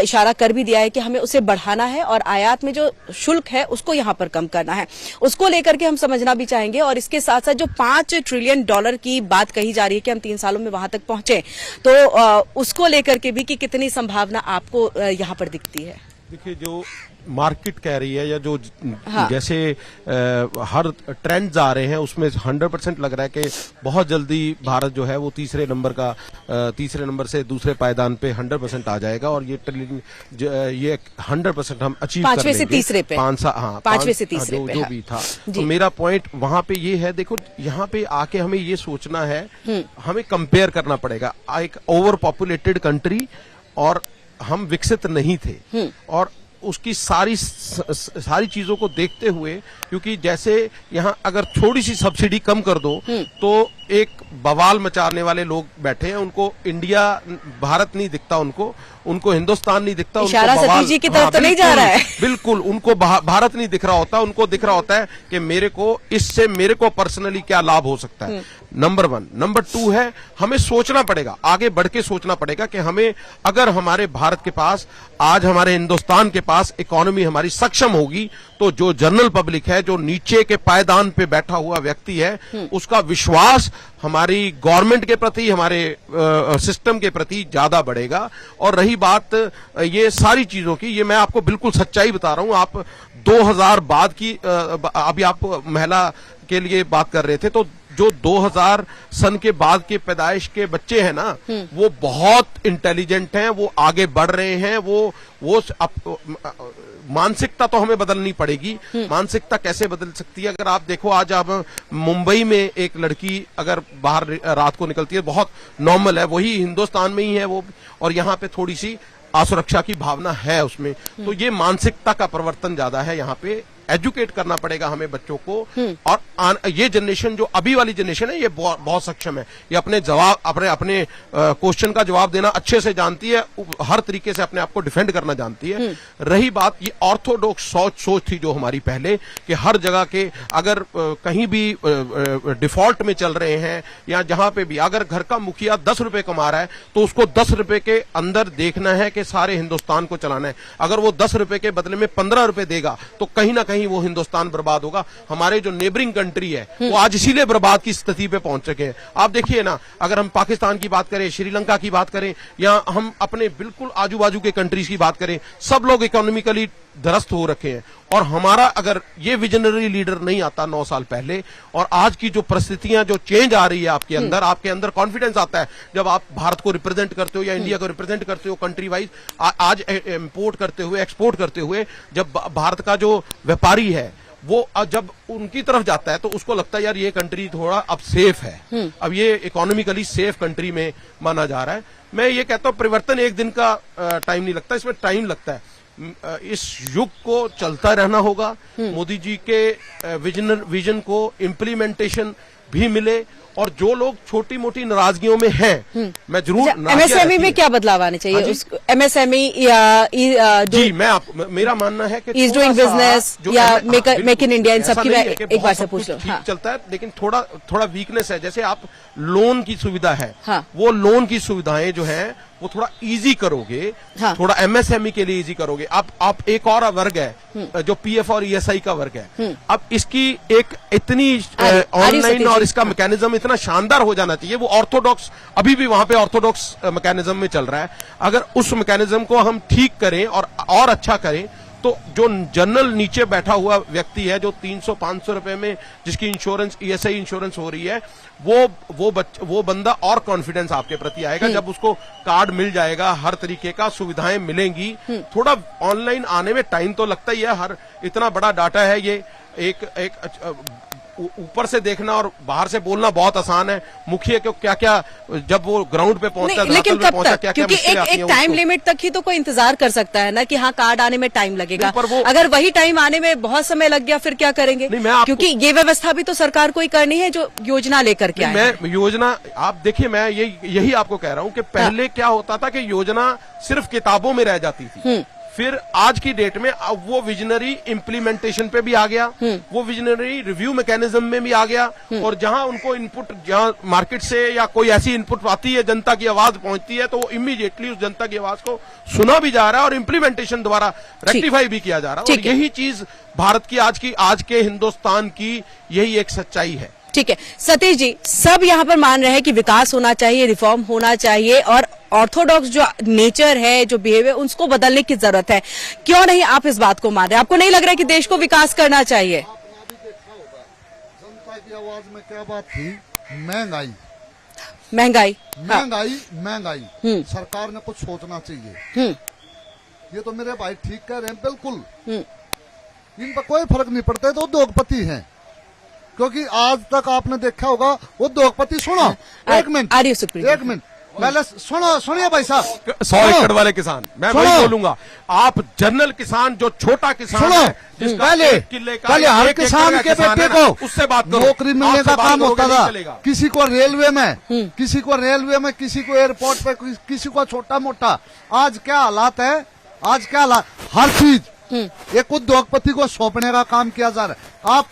इशारा कर भी दिया है कि हमें उसे बढ़ाना है और आयात में जो शुल्क है उसको यहाँ पर कम करना है, उसको लेकर के हम समझना भी चाहेंगे। और इसके साथ साथ जो $5 ट्रिलियन की बात कही जा रही है कि हम 3 सालों में वहां तक पहुंचे, तो उसको लेकर के भी कि कितनी संभावना आपको यहाँ पर दिखती है। देखिए, जो मार्केट कह रही है या जो जैसे हर ट्रेंड्स आ रहे हैं उसमें 100% लग रहा है कि बहुत जल्दी भारत जो है वो तीसरे नंबर से दूसरे पायदान पे 100% आ जाएगा और ये 100% हम अचीव कर लेंगे। 5वें से तीसरे पे, 5वें से तीसरे पे जो भी था। तो मेरा पॉइंट वहां पे ये है, देखो यहाँ पे आके हमें ये सोचना है, हमें कंपेयर करना पड़ेगा। एक ओवर पॉपुलेटेड कंट्री और हम विकसित नहीं थे, और उसकी सारी चीजों को देखते हुए, क्योंकि जैसे यहाँ अगर थोड़ी सी सब्सिडी कम कर दो तो एक बवाल मचाने वाले लोग बैठे हैं, उनको इंडिया भारत नहीं दिखता, उनको हिंदुस्तान नहीं दिखता, इशारा सतीश जी की तरफ तो नहीं जा रहा है। बिल्कुल, उनको भारत नहीं दिख रहा होता, उनको दिख रहा होता है कि इससे मेरे को पर्सनली क्या लाभ हो सकता है। नंबर 1। नंबर 2 है, हमें सोचना पड़ेगा, आगे बढ़ के सोचना पड़ेगा कि हमें, अगर हमारे भारत के पास, आज हमारे हिंदुस्तान के पास इकोनॉमी हमारी सक्षम होगी तो जो जनरल पब्लिक है, जो नीचे के पायदान पे बैठा हुआ व्यक्ति है, उसका विश्वास हमारी गवर्नमेंट के प्रति, हमारे सिस्टम के प्रति ज्यादा बढ़ेगा। और रही बात ये सारी चीजों की, ये मैं आपको बिल्कुल सच्चाई बता रहा हूं। आप 2000 बाद की, अभी आप महिला के लिए बात कर रहे थे, तो जो 2000 सन के बाद के पैदाइश के बच्चे हैं ना, वो बहुत इंटेलिजेंट हैं, वो आगे बढ़ रहे हैं, वो मानसिकता तो हमें बदलनी पड़ेगी। मानसिकता कैसे बदल सकती है? अगर आप देखो, आज आप मुंबई में एक लड़की अगर बाहर रात को निकलती है, बहुत नॉर्मल है, वही हिंदुस्तान में ही है वो, और यहाँ पे थोड़ी सी असुरक्षा की भावना है उसमें। तो ये मानसिकता का परिवर्तन ज्यादा है, यहाँ पे एजुकेट करना पड़ेगा हमें बच्चों को। और ये जनरेशन, जो अभी वाली जनरेशन है, ये बहुत सक्षम है, ये अपने क्वेश्चन का जवाब देना अच्छे से जानती है, हर तरीके से अपने आप को डिफेंड करना जानती है। रही बात ये ऑर्थोडॉक्स सोच थी जो हमारी पहले, कि हर जगह के अगर कहीं भी डिफॉल्ट में चल रहे हैं या जहां पे भी, अगर घर का मुखिया 10 रुपए कमा रहा है तो उसको 10 रुपए के अंदर देखना है कि सारे हिंदुस्तान को चलाना है। अगर वो 10 रुपए के बदले में 15 रुपए देगा तो कहीं ना कहीं वो हिंदुस्तान बर्बाद होगा। हमारे जो नेबरिंग कंट्री है वो आज इसीलिए बर्बाद की स्थिति पे पहुंच चुके हैं। आप देखिए ना, अगर हम पाकिस्तान की बात करें, श्रीलंका की बात करें, या हम अपने बिल्कुल आजू बाजू के कंट्रीज की बात करें, सब लोग इकोनॉमिकली ध्वस्त हो रखे हैं। और हमारा अगर ये विजनरी लीडर नहीं आता 9 साल पहले, और आज की जो परिस्थितियां, जो चेंज आ रही है आपके अंदर कॉन्फिडेंस आता है जब आप भारत को रिप्रेजेंट करते हो या इंडिया को रिप्रेजेंट करते हो कंट्री वाइज। आज इंपोर्ट करते हुए, एक्सपोर्ट करते हुए, जब भारत का जो व्यापारी है वो जब उनकी तरफ जाता है तो उसको लगता है यार ये कंट्री थोड़ा अब सेफ है, अब ये इकोनॉमिकली सेफ कंट्री में माना जा रहा है। मैं ये कहता हूँ परिवर्तन एक दिन का टाइम नहीं लगता, इसमें टाइम लगता है। इस युग को चलता रहना होगा। मोदी जी के विजन को इम्प्लीमेंटेशन भी मिले, और जो लोग छोटी मोटी नाराजगियों में हैं, मैं जरूर एमएसएमई में क्या बदलाव आने चाहिए? एमएसएमई या जी, मेरा मानना है कि इज डूइंग बिजनेस या मेक इन इंडिया, इन सब की मैं एक बार से पूछ लूं। ठीक चलता है, लेकिन थोड़ा वीकनेस है। जैसे आप लोन की सुविधा है, वो लोन की सुविधाएं जो है वो थोड़ा इजी करोगे, थोड़ा एमएसएमई के लिए इजी करोगे। आप एक और वर्ग है जो पीएफ और ईएसआई का वर्ग है, अब इसकी एक इतनी ऑनलाइन और इसका मैकेनिज्म इतना शानदार हो जाना चाहिए। वो ऑर्थोडॉक्स, अभी भी वहां पे ऑर्थोडॉक्स मैकेनिज्म में चल रहा है। अगर उस मैकेनिज्म को हम ठीक करें और अच्छा करें, तो जो जनरल नीचे बैठा हुआ व्यक्ति है, जो 300-500 रुपए में जिसकी इंश्योरेंस, ईएसआई इंश्योरेंस हो रही है, वो बंदा और कॉन्फिडेंस आपके प्रति आएगा जब उसको कार्ड मिल जाएगा, हर तरीके का सुविधाएं मिलेंगी। थोड़ा ऑनलाइन आने में टाइम तो लगता ही है, हर इतना बड़ा डाटा है, ये एक ऊपर से देखना और बाहर से बोलना बहुत आसान है। मुखिया को क्या क्या, जब वो ग्राउंड पे पहुंचता है, लेकिन कब तक? क्योंकि एक टाइम लिमिट तक ही तो कोई इंतजार कर सकता है ना कि हाँ कार्ड आने में टाइम लगेगा। अगर वही टाइम आने में बहुत समय लग गया फिर क्या करेंगे? क्योंकि ये व्यवस्था भी तो सरकार को ही करनी है जो योजना लेकर के आए। मैं योजना, आप देखिए, मैं यही आपको कह रहा हूँ कि पहले क्या होता था कि योजना सिर्फ किताबों में रह जाती थी, फिर आज की डेट में अब वो विजनरी इम्प्लीमेंटेशन पे भी आ गया, वो विजनरी रिव्यू मैकेनिज्म में भी आ गया, और जहां उनको इनपुट, जहां मार्केट से या कोई ऐसी इनपुट आती है, जनता की आवाज पहुंचती है, तो वो इमीडिएटली उस जनता की आवाज को सुना भी जा रहा है और इम्प्लीमेंटेशन द्वारा रेक्टिफाई भी किया जा रहा है। और यही चीज भारत की आज के हिंदुस्तान की यही एक सच्चाई है। ठीक है सतीश जी, सब यहाँ पर मान रहे हैं कि विकास होना चाहिए, रिफॉर्म होना चाहिए, और ऑर्थोडॉक्स जो नेचर है, जो बिहेवियर, उसको बदलने की जरूरत है। क्यों नहीं आप इस बात को मान रहे हैं? आपको नहीं लग रहा है कि देश को विकास करना चाहिए? जनता की आवाज में क्या बात थी? महंगाई। सरकार ने कुछ सोचना चाहिए। ये तो मेरे भाई ठीक कह रहे हैं, बिल्कुल इन पर कोई फर्क नहीं पड़ता है, तो उद्योगपति हैं। क्योंकि आज तक आपने देखा होगा उद्योगपति, सुनो एक मिनट पहले सुनिए भाई साहब, 100 एकड़ वाले किसान, मैं वही बोलूंगा। आप जनरल किसान, जो छोटा किसान है, पहले हर किसान के बेटे को उससे बात करो, नौकरी मिलने का काम होता था। किसी को रेलवे में, किसी को एयरपोर्ट पे, किसी को छोटा मोटा। आज क्या हालात है? हर चीज एक उद्योगपति को सौंपने का काम किया जा रहा है। आप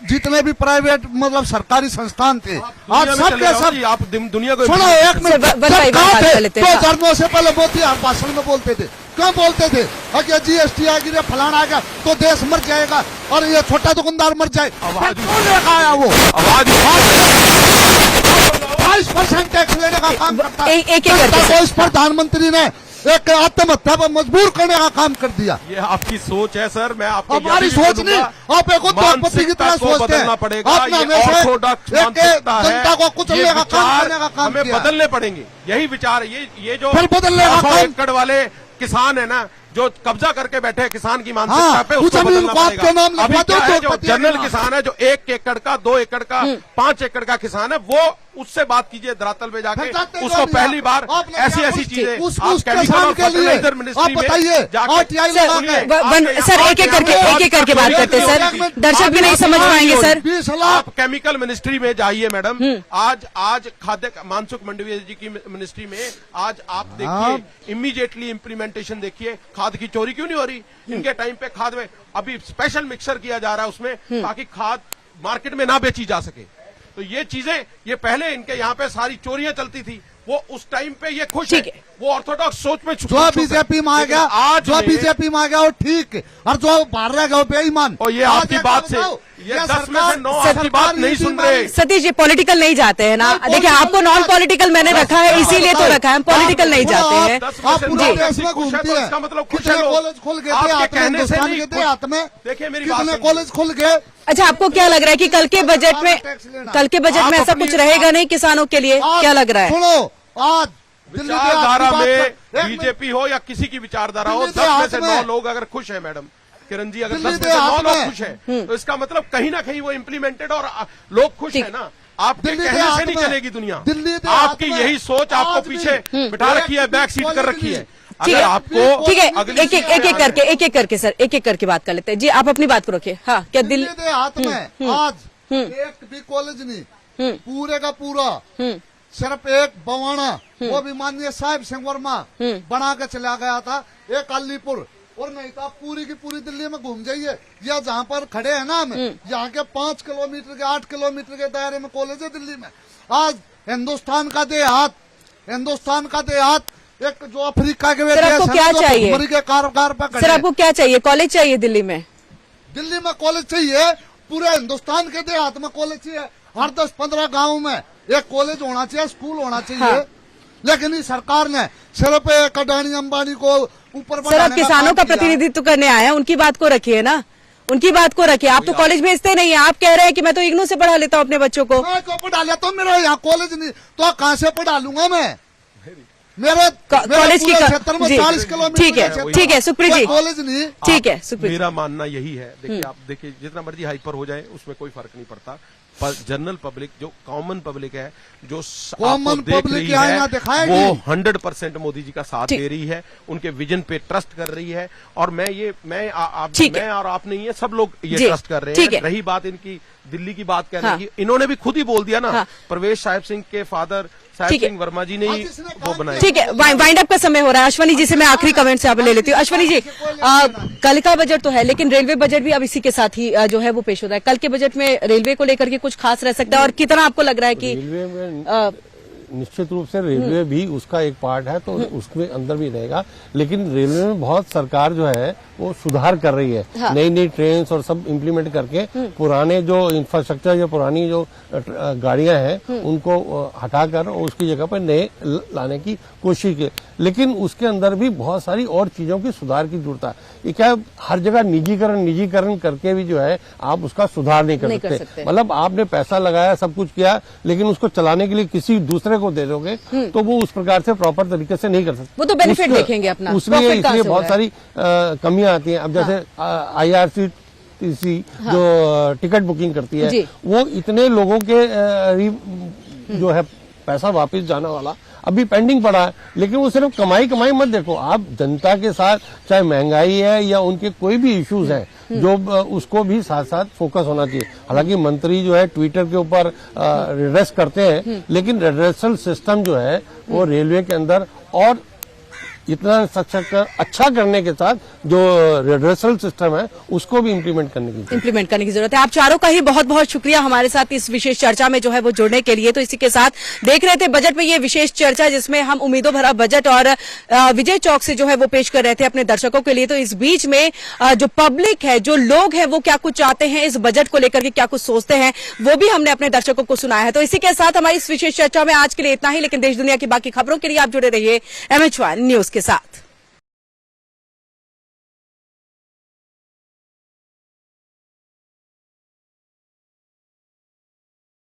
जितने भी प्राइवेट, मतलब सरकारी संस्थान थे, आज सब के सब, आप दुनिया को सुनो एक मिनट, 2009 से पहले मोदी हर भाषण में बोलते थे, क्यों बोलते थे? अगर जीएसटी आ गई, फलाना आ गया तो देश मर जाएगा और ये छोटा दुकानदार मर जाए। कौन लेकर आया? वो 22% टैक्स लेने का काम करता है। इस प्रधानमंत्री ने एक आत्महत्या पर मजबूर करने का काम कर दिया। ये आपकी सोच है सर, मैं आपको हमारी सोच नहीं, आप एक उद्योगपति की तरह सोचते हैं। जनता को कुचलने का काम करने का काम हमें बदलने पड़ेंगे, यही विचार। ये जो बदलने का एकड़ वाले किसान है ना, जो कब्जा करके बैठे हैं किसान की मानसिकता पे, उसको बदलना पड़ेगा। अभी क्या है, जो जनरल किसान है, जो 1 एकड़ का, 2 एकड़ का, 5 एकड़ का किसान है, वो उससे बात कीजिए धरातल पे जाके, उसको पहली बार ऐसी चीजें फर्टिलाइजर मिनिस्ट्री में सर एक एक करके बात करते हैं सर, दर्शक भी नहीं समझ पाएंगे सर। आप केमिकल मिनिस्ट्री में जाइए मैडम, आज खाद्य मानसुख मंडविया जी की मिनिस्ट्री में आज आप देखिए, इमीडिएटली इम्प्लीमेंटेशन देखिए। खाद की चोरी क्यों नहीं हो रही? इनके टाइम पे खाद में अभी स्पेशल मिक्सर किया जा रहा है उसमें, ताकि खाद मार्केट में ना बेची जा सके। तो ये चीजें, ये पहले इनके यहाँ पे सारी चोरियां चलती थी, वो उस टाइम पे ये खुश है, वो ऑर्थोडॉक्स सोच में जो बीजेपी में आ गया, वो ठीक, और जो बाहर रह गया बेईमान। और ये आपकी बात से, ये 10 में से 9 आपकी बात नहीं सुन रहे। सतीश जी पॉलिटिकल नहीं जाते हैं ना, देखिए आपको नॉन पॉलिटिकल मैंने रखा है, इसीलिए तो रखा है, पॉलिटिकल नहीं जाते हैं। आप पूरे देश में घूमती है, इसका मतलब कुछ कॉलेज खुल गए थे हिंदुस्तान के देहात में, देखिए मेरी कितने कॉलेज खुल गए। अच्छा, आपको क्या लग रहा है कि कल के बजट में ऐसा कुछ रहेगा नहीं किसानों के लिए? क्या लग रहा है? सुनो, आज विचारधारा में बीजेपी हो या किसी की विचारधारा हो, 10 में से 9 लोग अगर खुश है मैडम किरण जी, अगर 10 में से 9 लोग खुश है, तो इसका मतलब कहीं ना कहीं वो इम्प्लीमेंटेड और लोग खुश है ना। आपके कहने से नहीं चलेगी दुनिया, आपकी यही सोच आपको पीछे बिठा रखी है, बैक सीट कर रखी है। अगर आपको ठीक है, एक एक करके सर, एक एक करके बात कर लेते हैं जी। आप अपनी बात को रखिए। हाँ, क्या दिल्ली हाथ में आज एक भी कॉलेज नहीं, पूरे का पूरा सिर्फ एक बवाना, वो भी माननीय साहिब सिंह वर्मा बना के चला गया था, एक अलीपुर, और नहीं तो आप पूरी की पूरी दिल्ली में घूम जाइए, या जहाँ पर खड़े हैं ना हम, यहाँ के 5 किलोमीटर के 8 किलोमीटर के दायरे में कॉलेज है दिल्ली में। आज हिंदुस्तान का देहात एक जो अफ्रीका के क्या चाहिए के कारोबार पर, सर आपको क्या चाहिए? कॉलेज चाहिए दिल्ली में कॉलेज चाहिए, पूरे हिंदुस्तान के देहात में कॉलेज चाहिए, हर 10-15 गाँव में एक कॉलेज होना चाहिए, स्कूल होना चाहिए। हाँ। लेकिन इस सरकार ने सिर्फ अडानी अंबानी को ऊपर, सर आप किसानों का प्रतिनिधित्व करने आए हैं, उनकी बात को रखिए ना, उनकी बात को रखिए। आप तो कॉलेज भेजते नहीं है, आप कह रहे हैं कि मैं तो इग्नू से पढ़ा लेता हूँ अपने बच्चों को। मैं तो पढ़ा लेता हूँ, मेरा यहाँ कॉलेज नहीं तो कहाँ से पढ़ा लूंगा मैं? मेरे कॉलेज की क्षेत्र में 40 किलोमीटर, ठीक है सुखप्रीत जी, कॉलेज नहीं, ठीक है सुखप्रीत। मेरा मानना यही है, देखिए आप देखिए जितना मर्जी हाइपर हो जाए उसमें कोई फर्क नहीं पड़ता, पर जनरल पब्लिक जो कॉमन पब्लिक है, जो कॉमन पब्लिक वो 100% मोदी जी का साथ दे रही है, उनके विजन पे ट्रस्ट कर रही है, और मैं और आप नहीं है, सब लोग ये ट्रस्ट कर रहे हैं। रही बात इनकी दिल्ली की बात कहने की, इन्होंने भी खुद ही बोल दिया ना, परवेश साहिब सिंह के फादर साहिब सिंह वर्मा जी ने ही वो बनाया। ठीक है, वाइंड अप का समय हो रहा है। अश्वनी जी से मैं आखिरी कमेंट से आप ले लेती हूँ। अश्वनी जी, कल का बजट तो है, लेकिन रेलवे बजट भी अब इसी के साथ ही जो है वो पेश होता है। कल के बजट में रेलवे को लेकर के कुछ खास रह सकता है, और कितना आपको लग रहा है कि रेलवे में निश्चित रूप से रेलवे भी उसका एक पार्ट है, तो उसके अंदर भी रहेगा, लेकिन रेलवे में बहुत सरकार जो है वो सुधार कर रही है। हाँ। नई नई ट्रेन और सब इम्प्लीमेंट करके पुराने जो इंफ्रास्ट्रक्चर या पुरानी जो गाड़ियां हैं उनको हटाकर उसकी जगह पर नए लाने की कोशिश की, लेकिन उसके अंदर भी बहुत सारी और चीजों की सुधार की जरूरत है। ये क्या हर जगह निजीकरण करके भी जो है आप उसका सुधार नहीं कर सकते। मतलब आपने पैसा लगाया, सब कुछ किया, लेकिन उसको चलाने के लिए किसी दूसरे को दे दोगे तो वो उस प्रकार से प्रॉपर तरीके से नहीं कर सकते। वो तो बेनिफिट देखेंगे अपना, उसमें इसलिए बहुत सारी कमियां आती हैं। अब जैसे IRCTC जो टिकट बुकिंग करती है, वो इतने लोगों के जो है पैसा वापस जाने वाला अभी पेंडिंग पड़ा है, लेकिन वो सिर्फ कमाई मत देखो, आप जनता के साथ, चाहे महंगाई है या उनके कोई भी इश्यूज हैं, जो उसको भी साथ साथ फोकस होना चाहिए। हालांकि मंत्री जो है ट्विटर के ऊपर रिड्रेस करते हैं, लेकिन रिड्रेसल सिस्टम जो है वो रेलवे के अंदर और इतना सशक्त अच्छा करने के साथ जो रिड्रेसल सिस्टम है उसको भी इम्प्लीमेंट करने की जरूरत है। आप चारों का ही बहुत बहुत शुक्रिया हमारे साथ इस विशेष चर्चा में जो है वो जुड़ने के लिए। तो इसी के साथ देख रहे थे बजट में ये विशेष चर्चा, जिसमें हम उम्मीदों भरा बजट और विजय चौक से जो है वो पेश कर रहे थे अपने दर्शकों के लिए। तो इस बीच में जो पब्लिक है, जो लोग हैं, वो क्या कुछ चाहते हैं, इस बजट को लेकर के क्या कुछ सोचते हैं, वो भी हमने अपने दर्शकों को सुनाया है। तो इसी के साथ हमारी इस विशेष चर्चा में आज के लिए इतना ही, लेकिन देश दुनिया की बाकी खबरों के लिए आप जुड़े रहिए MH1 न्यूज के साथ।